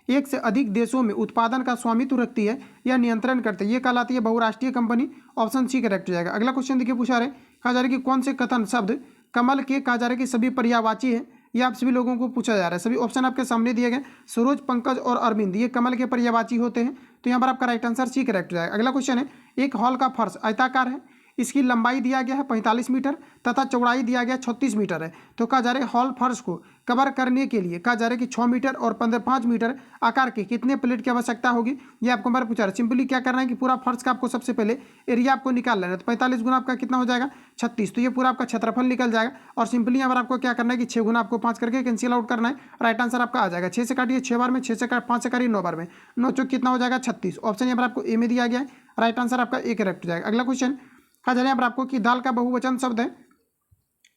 एक से अधिक देशों में उत्पादन का स्वामित्व रखती है या नियंत्रण करती है, ये कहलाती है बहुराष्ट्रीय कंपनी। ऑप्शन सी करेक्ट हो जाएगा। अगला क्वेश्चन देखिए पूछा रहे, कहा जा रहा है कि कौन से कथन शब्द कमल के कहा जा रहा है कि सभी पर्यायवाची है, ये आप सभी लोगों को पूछा जा रहा है। सभी ऑप्शन आपके सामने दिए गए, सरोज, पंकज और अरविंद ये कमल के पर्यायवाची होते हैं। तो यहाँ पर आपका राइट आंसर सी करेक्ट हो जाएगा। अगला क्वेश्चन है, एक हॉल का फर्श आयताकार है, इसकी लंबाई दिया गया है 45 मीटर तथा चौड़ाई दिया गया 36 मीटर है। तो कहा जा रहा है हॉल फर्श को कवर करने के लिए कहा जा रहा है कि 6 मीटर और 5 मीटर आकार के कितने प्लेट की आवश्यकता होगी, ये आपको हमारा पूछा रहा है। सिंपली क्या करना है कि पूरा फर्श का आपको सबसे पहले एरिया आपको निकाल लेना है। तो 45 गुना आपका कितना हो जाएगा 36, तो ये पूरा आपका क्षेत्रफल निकल जाएगा। और सिंपली यहाँ पर आपको क्या करना है कि 6 गुना आपको 5 करके कैंसिल आउट करना है। राइट आंसर आपका आ जाएगा 6 से काटिए 6 बार में, 6 से 5 से काटिए 9 बार में, 9 चौक कितना हो जाएगा 36। ऑप्शन यहाँ पर आपको ए में दिया गया है। राइट आंसर आपका ए करेक्ट हो जाएगा। अगला क्वेश्चन कहा जा रहा है यहाँ पर आपको कि दाल का बहुवचन शब्द है,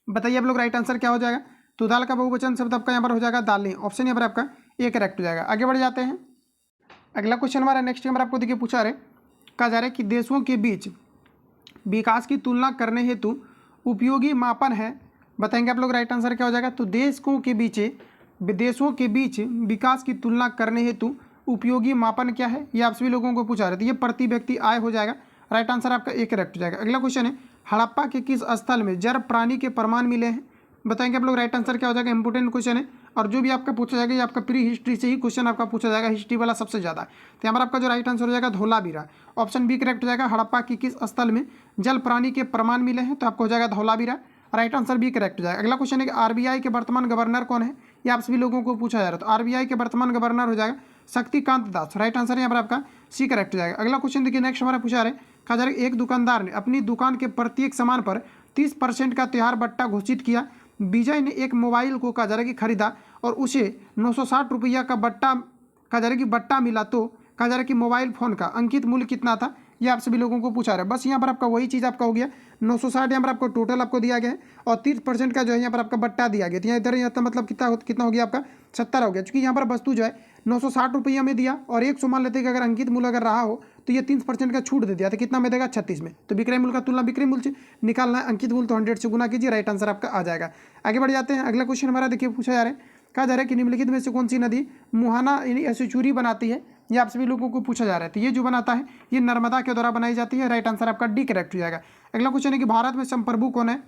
बताइए आप लोग राइट आंसर क्या हो जाएगा। तो दाल का बहुवचन शब्द आपका यहाँ पर हो जाएगा दालें। ऑप्शन यहाँ पर आपका ए करेक्ट हो जाएगा। आगे बढ़ जाते हैं। अगला क्वेश्चन हमारा नेक्स्ट यहाँ पर आपको देखिए पूछा रहे, कहा जा रहा है कि देशों के बीच विकास की तुलना करने हेतु उपयोगी मापन है, बताएंगे आप लोग राइट आंसर क्या हो जाएगा। तो देशों के बीच विकास की तुलना करने हेतु उपयोगी मापन क्या है, ये आप सभी लोगों को पूछा रहे थे। ये प्रति व्यक्ति आय हो जाएगा। राइट आंसर आपका एक करेक्ट हो जाएगा। अगला क्वेश्चन है, हड़प्पा के किस स्थल में जड़ प्राणी के प्रमाण मिले हैं, बताएंगे आप लोग राइट आंसर क्या हो जाएगा। इंपोर्टेंट क्वेश्चन है। और जो भी आपका पूछा जाएगा ये आपका प्री हिस्ट्री से ही क्वेश्चन आपका पूछा जाएगा, हिस्ट्री वाला सबसे ज़्यादा। तो यहाँ पर आपका जो राइट आंसर हो जाएगा धौलावीरा। ऑप्शन बी करेक्ट हो जाएगा। हड़प्पा की किस स्थल में जल प्राणी के प्रमाण मिले हैं? तो आपको हो जाएगा Dholavira. Right answer B correct हो जाएगा। अगला क्वेश्चन है कि आरबीआई के वर्तमान गवर्नर कौन है? ये आप सभी लोगों को पूछा जा रहा है। तो आरबीआई के वर्तमान गवर्नर हो जाएगा शक्तिकांत दास। राइट आंसर यहाँ पर आपका सी करेक्ट हो जाएगा। अगला क्वेश्चन देखिए, नेक्स्ट हमारा पूछा रहे, कहा जा रहा है एक दुकानदार ने अपनी दुकान के प्रत्येक सामान पर 30% का त्योहार बट्टा घोषित किया। विजय ने एक मोबाइल को कहा जा रहा है कि खरीदा और उसे 960 रुपया का बट्टा कहा जा रहा है कि बट्टा मिला, तो कहा जा रहा है कि मोबाइल फ़ोन का अंकित मूल्य कितना था? ये आप सभी लोगों को पूछा रहा है। बस यहाँ पर आपका वही चीज़ आपका हो गया, 960 यहाँ पर आपको टोटल आपको दिया गया है और 30% का जो है यहाँ पर आपका बट्टा दिया गया। तो यहाँ इधर यहाँ मतलब कितना हो गया आपका 70 हो गया, क्योंकि यहाँ पर वस्तु जो है 960 रुपया में दिया और 100 मान लेते हैं कि अगर अंकित मूल्य अगर रहा हो तो ये 30% का छूट दे दिया तो कितना में देगा 36 में। तो विक्रय मूल्य का तुलना विक्रय मूल्य से निकालना है, अंकित मूल्य तो 100 से गुना कीजिए, राइट आंसर आपका आ जाएगा। आगे बढ़ जाते हैं। अगला क्वेश्चन हमारा देखिए पूछा जा रहा है, कहा जा रहा है कि निम्नलिखित में से कौन सी नदी मुहाना यानी एसोचूरी बनाती है? ये आप सभी लोगों को पूछा जा रहा है। तो ये जो बनाता है ये नर्मदा के द्वारा बनाई जाती है। राइट आंसर आपका डी करेक्ट हो जाएगा। अगला क्वेश्चन है कि भारत में संप्रभु कौन है?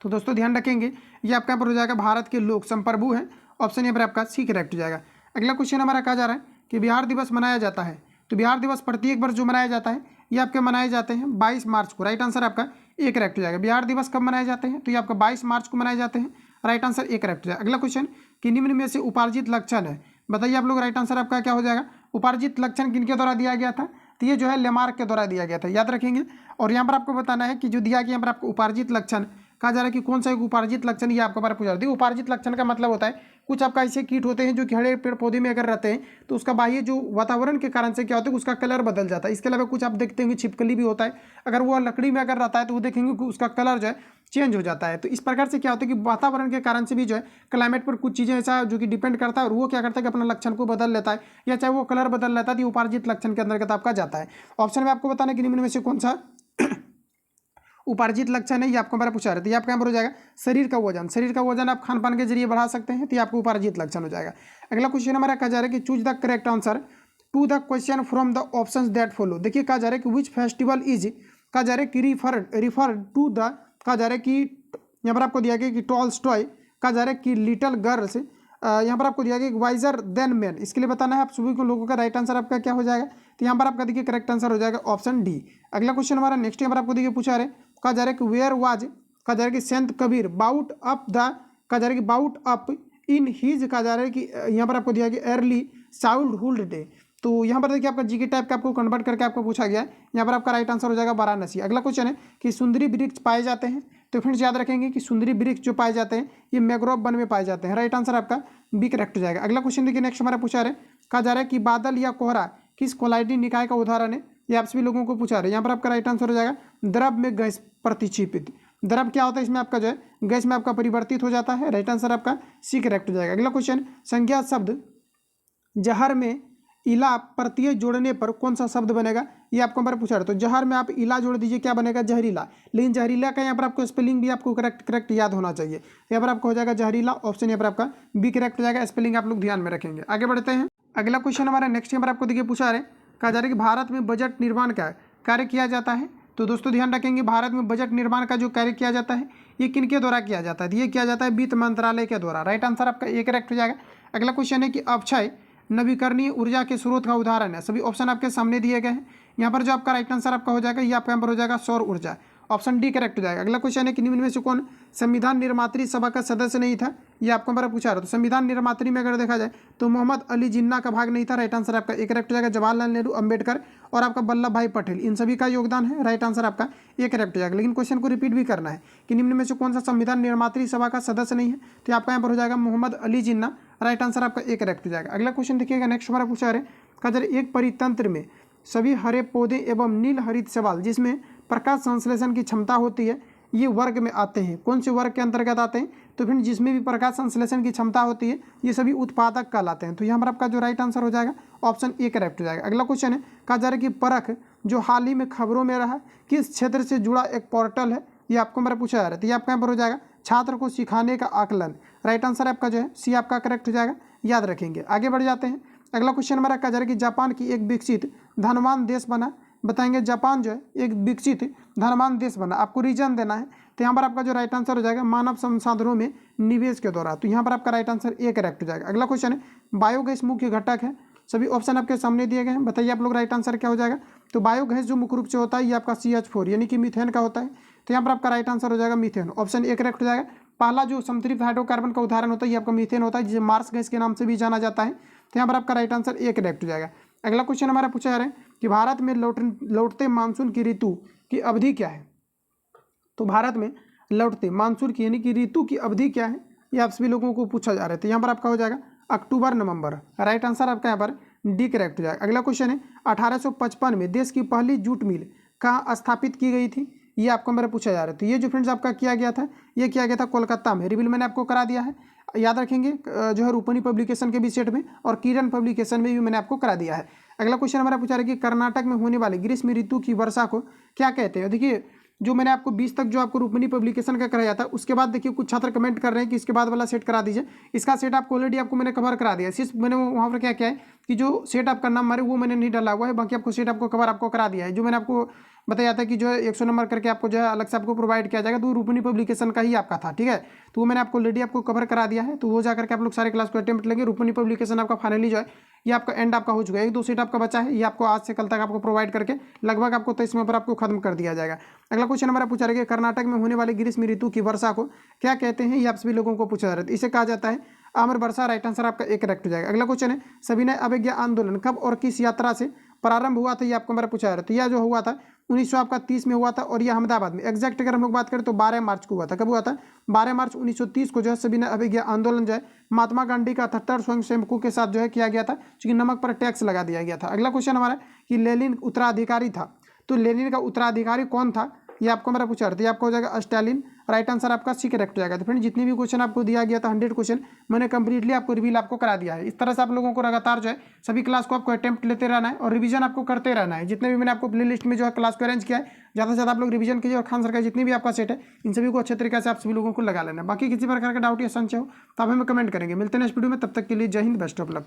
तो दोस्तों ध्यान रखेंगे ये आपका यहाँ पर हो जाएगा भारत के लोग संप्रभु हैं। ऑप्शन यहाँ पर आपका सी करेक्ट हो जाएगा। अगला क्वेश्चन हमारा कहा जा रहा है कि बिहार दिवस मनाया जाता है। तो बिहार दिवस प्रत्येक वर्ष जो मनाया जाता है ये आपके मनाए जाते हैं 22 मार्च को। राइट आंसर आपका ए करेक्ट हो जाएगा। बिहार दिवस कब मनाए जाते हैं? तो ये आपका 22 मार्च को मनाए जाते हैं। राइट आंसर ए करेक्ट हो जाएगा। अगला क्वेश्चन कि निम्न में से उपार्जित लक्षण है, बताइए आप लोग। राइट आंसर आपका क्या हो जाएगा? उपार्जित लक्षण किनके द्वारा दिया गया था? तो ये जो है लेमार्क के द्वारा दिया गया था, याद रखेंगे। और यहाँ पर आपको बताना है कि जो दिया गया यहाँ पर आपको उपार्जित लक्षण कहा जा रहा है कि कौन सा एक उपार्जित लक्षण, ये आपको बार पूछा। देखिए उपार्जित लक्षण का मतलब होता है कुछ आपका ऐसे कीट होते हैं जो कि हरे पेड़ पौधे में अगर रहते हैं तो उसका बाह्य जो वातावरण के कारण से क्या होता है उसका कलर बदल जाता है। इसके अलावा कुछ आप देखते होंगे छिपकली भी होता है, अगर वो लकड़ी में अगर रहता है तो वो देखेंगे कि उसका कलर जो है चेंज हो जाता है। तो इस प्रकार से क्या होता है कि वातावरण के कारण से भी जो है क्लाइमेट पर कुछ चीज़ें ऐसा जो कि डिपेंड करता है और वो क्या करता है कि अपना लक्षण को बदल लेता है या चाहे वो कलर बदल लेता है, तो उपार्जित लक्षण के अंतर्गत आपका जाता है। ऑप्शन में आपको बताना कि निम्न में से कौन सा उपार्जित लक्षण है, ये आपको हमारा पूछा रहे। तो ये आपका यहाँ पर हो जाएगा शरीर का वजन। शरीर का वजन आप खान पान के जरिए बढ़ा सकते हैं, तो ये आपको उपार्जित लक्षण हो जाएगा। अगला क्वेश्चन हमारा कहा जा रहा है कि choose the correct answer to the question from the options that follow. देखिए कहा जा रहा है कि विच फेस्टिवल इज, कहा जा रहा है कि रिफर टू द, कहा जा रहा है कि यहाँ पर आपको दिया गया कि टॉल्स्टॉय, कहा जा रहा है कि लिटिल गर्ल्स, यहाँ पर आपको दिया गया कि वाइजर देन मैन। इसके लिए बताना है आप सभी को लोगों का। राइट आंसर आपका क्या हो जाएगा? तो यहाँ पर आपका देखिए करेक्ट आंसर हो जाएगा ऑप्शन डी। अगला क्वेश्चन हमारा नेक्स्ट यहाँ पर आपको देखिए पूछा रहे, कहा जा रहा है कि वेयर वाज, कहा जा रहा है कि संत कबीर बाउट अप द, कहा जा रहा है कि बाउट अप इन हीज, कहा जा रहा है कि यहाँ पर आपको दिया गया अर्ली चाइल्डहुड डे। तो यहाँ पर देखिए आपका जीके टाइप का आपको कन्वर्ट करके आपको पूछा गया है। यहाँ पर आपका राइट आंसर हो जाएगा वाराणसी। अगला क्वेश्चन है कि सुंदरी वृक्ष पाए जाते हैं। तो फ्रेंड्स याद रखेंगे कि सुंदरी वृक्ष जो पाए जाते हैं ये मैंग्रोव वन में पाए जाते हैं। राइट आंसर आपका बी करेक्ट हो जाएगा। अगला क्वेश्चन देखिए नेक्स्ट हमारा पूछा रहे, कहा जा रहा है कि बादल या कोहरा किस कोलाइडी निकाय का उदाहरण है? ये आप सभी लोगों को पूछा रहे। यहाँ पर आपका राइट आंसर हो जाएगा द्रव में गैस प्रतिक्षेपित। द्रव क्या होता है? इसमें आपका जो है गैस में आपका परिवर्तित हो जाता है। राइट आंसर आपका सी करेक्ट हो जाएगा। अगला क्वेश्चन, संज्ञा शब्द जहर में इला प्रत्यय जोड़ने पर कौन सा शब्द बनेगा? ये आपको हमारे पूछा रहे। तो जहर में आप इला जोड़ दीजिए, क्या बनेगा? जहरीला। लेकिन जहरीला का यहाँ पर आपको स्पेलिंग भी आपको करेक्ट याद होना चाहिए। यहाँ पर आपको हो जाएगा जहरीला। ऑप्शन यहाँ पर आपका बी करेक्ट हो जाएगा। स्पेलिंग आप लोग ध्यान में रखेंगे। आगे बढ़ते हैं। अगला क्वेश्चन हमारा नेक्स्ट यहाँ पर आपको देखिए पूछा रहे, कहा जा रहा है कि भारत में बजट निर्माण का कार्य किया जाता है। तो दोस्तों ध्यान रखेंगे भारत में बजट निर्माण का जो कार्य किया जाता है ये किनके द्वारा किया जाता है? ये किया जाता है वित्त मंत्रालय के द्वारा। राइट आंसर आपका ए करेक्ट हो जाएगा। अगला क्वेश्चन है कि अक्षय नवीकरणीय ऊर्जा के स्रोत का उदाहरण है। सभी ऑप्शन आपके सामने दिए गए हैं। यहाँ पर जो आपका राइट आंसर आपका हो जाएगा ये आपका यहाँ पर हो जाएगा सौर ऊर्जा। ऑप्शन डी करेक्ट हो जाएगा। अगला क्वेश्चन है कि निम्न में से कौन संविधान निर्मात्री सभा का सदस्य नहीं था? ये आपको हमारा पूछा रहा। तो संविधान निर्मात्री में अगर देखा जाए तो मोहम्मद अली जिन्ना का भाग नहीं था। राइट आंसर आपका ए करेक्ट हो जाएगा। जवाहरलाल नेहरू, अंबेडकर और आपका वल्लभ भाई पटेल, इन सभी का योगदान है। राइट आंसर आपका ए करेक्ट हो जाएगा। लेकिन क्वेश्चन को रिपीट भी करना है कि निम्न में से कौन सा संविधान निर्मात्री सभा का सदस्य नहीं है? तो आपका यहाँ पर हो जाएगा मोहम्मद अली जिन्ना। राइट आंसर आपका ए करेक्ट हो जाएगा। अगला क्वेश्चन देखिएगा नेक्स्ट हमारा पूछा रहे, कहा जा रहा है एक परितंत्र में सभी हरे पौधे एवं नील हरित शैवाल जिसमें प्रकाश संश्लेषण की क्षमता होती है ये वर्ग में आते हैं। कौन से वर्ग के अंतर्गत आते हैं? तो फिर जिसमें भी प्रकाश संश्लेषण की क्षमता होती है ये सभी उत्पादक कहलाते हैं। तो यहाँ पर आपका जो राइट आंसर हो जाएगा ऑप्शन ए करेक्ट हो जाएगा। अगला क्वेश्चन है, कहा जा रहा है कि परख जो हाल ही में खबरों में रहा किस क्षेत्र से जुड़ा एक पोर्टल है? ये आपको हमारा पूछा जा रहा है। तो ये आपका यहाँ पर हो जाएगा छात्र को सिखाने का आकलन। राइट आंसर आपका जो है सी आपका करेक्ट हो जाएगा, याद रखेंगे। आगे बढ़ जाते हैं। अगला क्वेश्चन हमारा कहा जा रहा है कि जापान की एक विकसित धनवान देश बना बताएंगे जापान जो है एक विकसित धनवान देश बना, आपको रीजन देना है। तो यहाँ पर आपका जो राइट आंसर हो जाएगा मानव संसाधनों में निवेश के द्वारा। तो यहाँ पर आपका राइट आंसर ए करेक्ट हो जाएगा। अगला क्वेश्चन है बायोगैस मुख्य घटक है, सभी ऑप्शन आपके सामने दिए गए हैं, बताइए आप लोग राइट आंसर क्या हो जाएगा। तो बायोगैस जो मुख्य रूप से होता है ये आपका CH4 यानी कि मीथेन का होता है। तो यहाँ पर आपका राइट आंसर हो जाएगा मीथेन, ऑप्शन ए करेक्ट हो जाएगा। पहला जो समतृप्त हाइड्रोकार्बन का उदाहरण होता है ये आपका मीथेन होता है, जिसे मार्स गैस के नाम से भी जाना जाता है। तो यहाँ पर आपका राइट आंसर ए करेक्ट हो जाएगा। अगला क्वेश्चन हमारा पूछा जा रहा है कि भारत में लौटते मानसून की ऋतु की अवधि क्या है। तो भारत में लौटते मानसून की यानी कि ऋतु की अवधि क्या है, ये आप सभी लोगों को पूछा जा रहा है। तो यहाँ पर आपका हो जाएगा अक्टूबर नवंबर, राइट आंसर आपका यहाँ पर डी करेक्ट हो जाएगा। अगला क्वेश्चन है 1855 में देश की पहली जूट मिल कहाँ स्थापित की गई थी, ये आपको मेरा पूछा जा रहा है। तो ये जो फ्रेंड्स आपका किया गया था ये किया गया था कोलकाता में, रिवील मैंने आपको करा दिया है, याद रखेंगे जो है रूपनी पब्लिकेशन के भी सेट में और किरण पब्लिकेशन में भी मैंने आपको करा दिया है। अगला क्वेश्चन हमारा पूछा रहा है कि कर्नाटक में होने वाली ग्रीष्म ऋतु की वर्षा को क्या कहते हैं। देखिए जो मैंने आपको 20 तक जो आपको रूपनी पब्लिकेशन का कराया था उसके बाद देखिए कुछ छात्र कमेंट कर रहे हैं कि इसके बाद वाला सेट करा दीजिए। इसका सेट आपको ऑलरेडी आपको मैंने कवर करा दिया है, सिर्फ मैंने वहाँ पर क्या है कि जो सेट आपका नाम है वो मैंने नहीं डाला हुआ है, बाकी आपको सेट आपको कवर आपको करा दिया है। जो मैंने आपको बताया था कि जो है 100 नंबर करके आपको जो है अलग से आपको प्रोवाइड किया जाएगा, तो वो रूपनी पब्लिकेशन का ही आपका था, ठीक है। तो वो मैंने आपको ऑलरेडी आपको कवर करा दिया है, तो वो जाकर के आप लोग सारे क्लास को अटेम्प्ट लेंगे। रूपनी पब्लिकेशन आपका फाइनली जो है ये आपका एंड आपका हो चुका है, 1-2 सेट आपका बचा है, ये आपको आज से कल तक आपको प्रोवाइड करके लगभग आपको 23 में पर आपको खत्म कर दिया जाएगा। अगला क्वेश्चन हमारा पूछा रहेगा कर्नाटक में होने वाली ग्रीष्म ऋतु की वर्षा को क्या कहते हैं, ये आप सभी लोगों को पूछा जा रहा है। इसे कहा जाता है अमर वर्षा, राइट आंसर आपका एक करेक्ट हो जाएगा। अगला क्वेश्चन है सविनय अवज्ञा आंदोलन कब और किस यात्रा से प्रारंभ हुआ था, ये आपको मेरा पूछा जा रहा है। तो यह जो हुआ था 1930 में हुआ था और यह अहमदाबाद में, एग्जैक्ट अगर हम लोग बात करें तो 12 मार्च को हुआ था। कब हुआ था? 12 मार्च 1930 को जो है सविनय अवज्ञा आंदोलन जो है महात्मा गांधी का 78 स्वयंसेवकों के साथ जो है किया गया था, क्योंकि नमक पर टैक्स लगा दिया गया था। अगला क्वेश्चन हमारा कि लेनिन उत्तराधिकारी था, तो लेनिन का उत्तराधिकारी कौन था, ये आपको मेरा पूछा रहा था। आपका हो जाएगा स्टालिन, राइट आंसर आपका सी करेक्ट हो जाएगा। तो फ्रेंड जितने भी क्वेश्चन आपको दिया गया था 100 क्वेश्चन मैंने कंप्लीटली आपको रिवील आपको करा दिया है। इस तरह से आप लोगों को लगातार जो है सभी क्लास को आपको अटेम्प्ट लेते रहना है और रिवीजन आपको करते रहना है। जितने भी मैंने आपको प्ले लिस्ट में जो है क्लास को अरेंज किया है, ज़्यादा से ज़्यादा आप लोग रिवीजन कीजिए और खान सर का जितनी भी आपका सेट है इन सभी को अच्छे तरीके से आप सभी लोगों को लगा लेना है। बाकी किसी प्रकार का डाउट या संशय हो तो आप हमें कमेंट करेंगे। मिलते हैं नेक्स्ट वीडियो में, तब तक के लिए जय हिंद, बेस्ट ऑफ लक।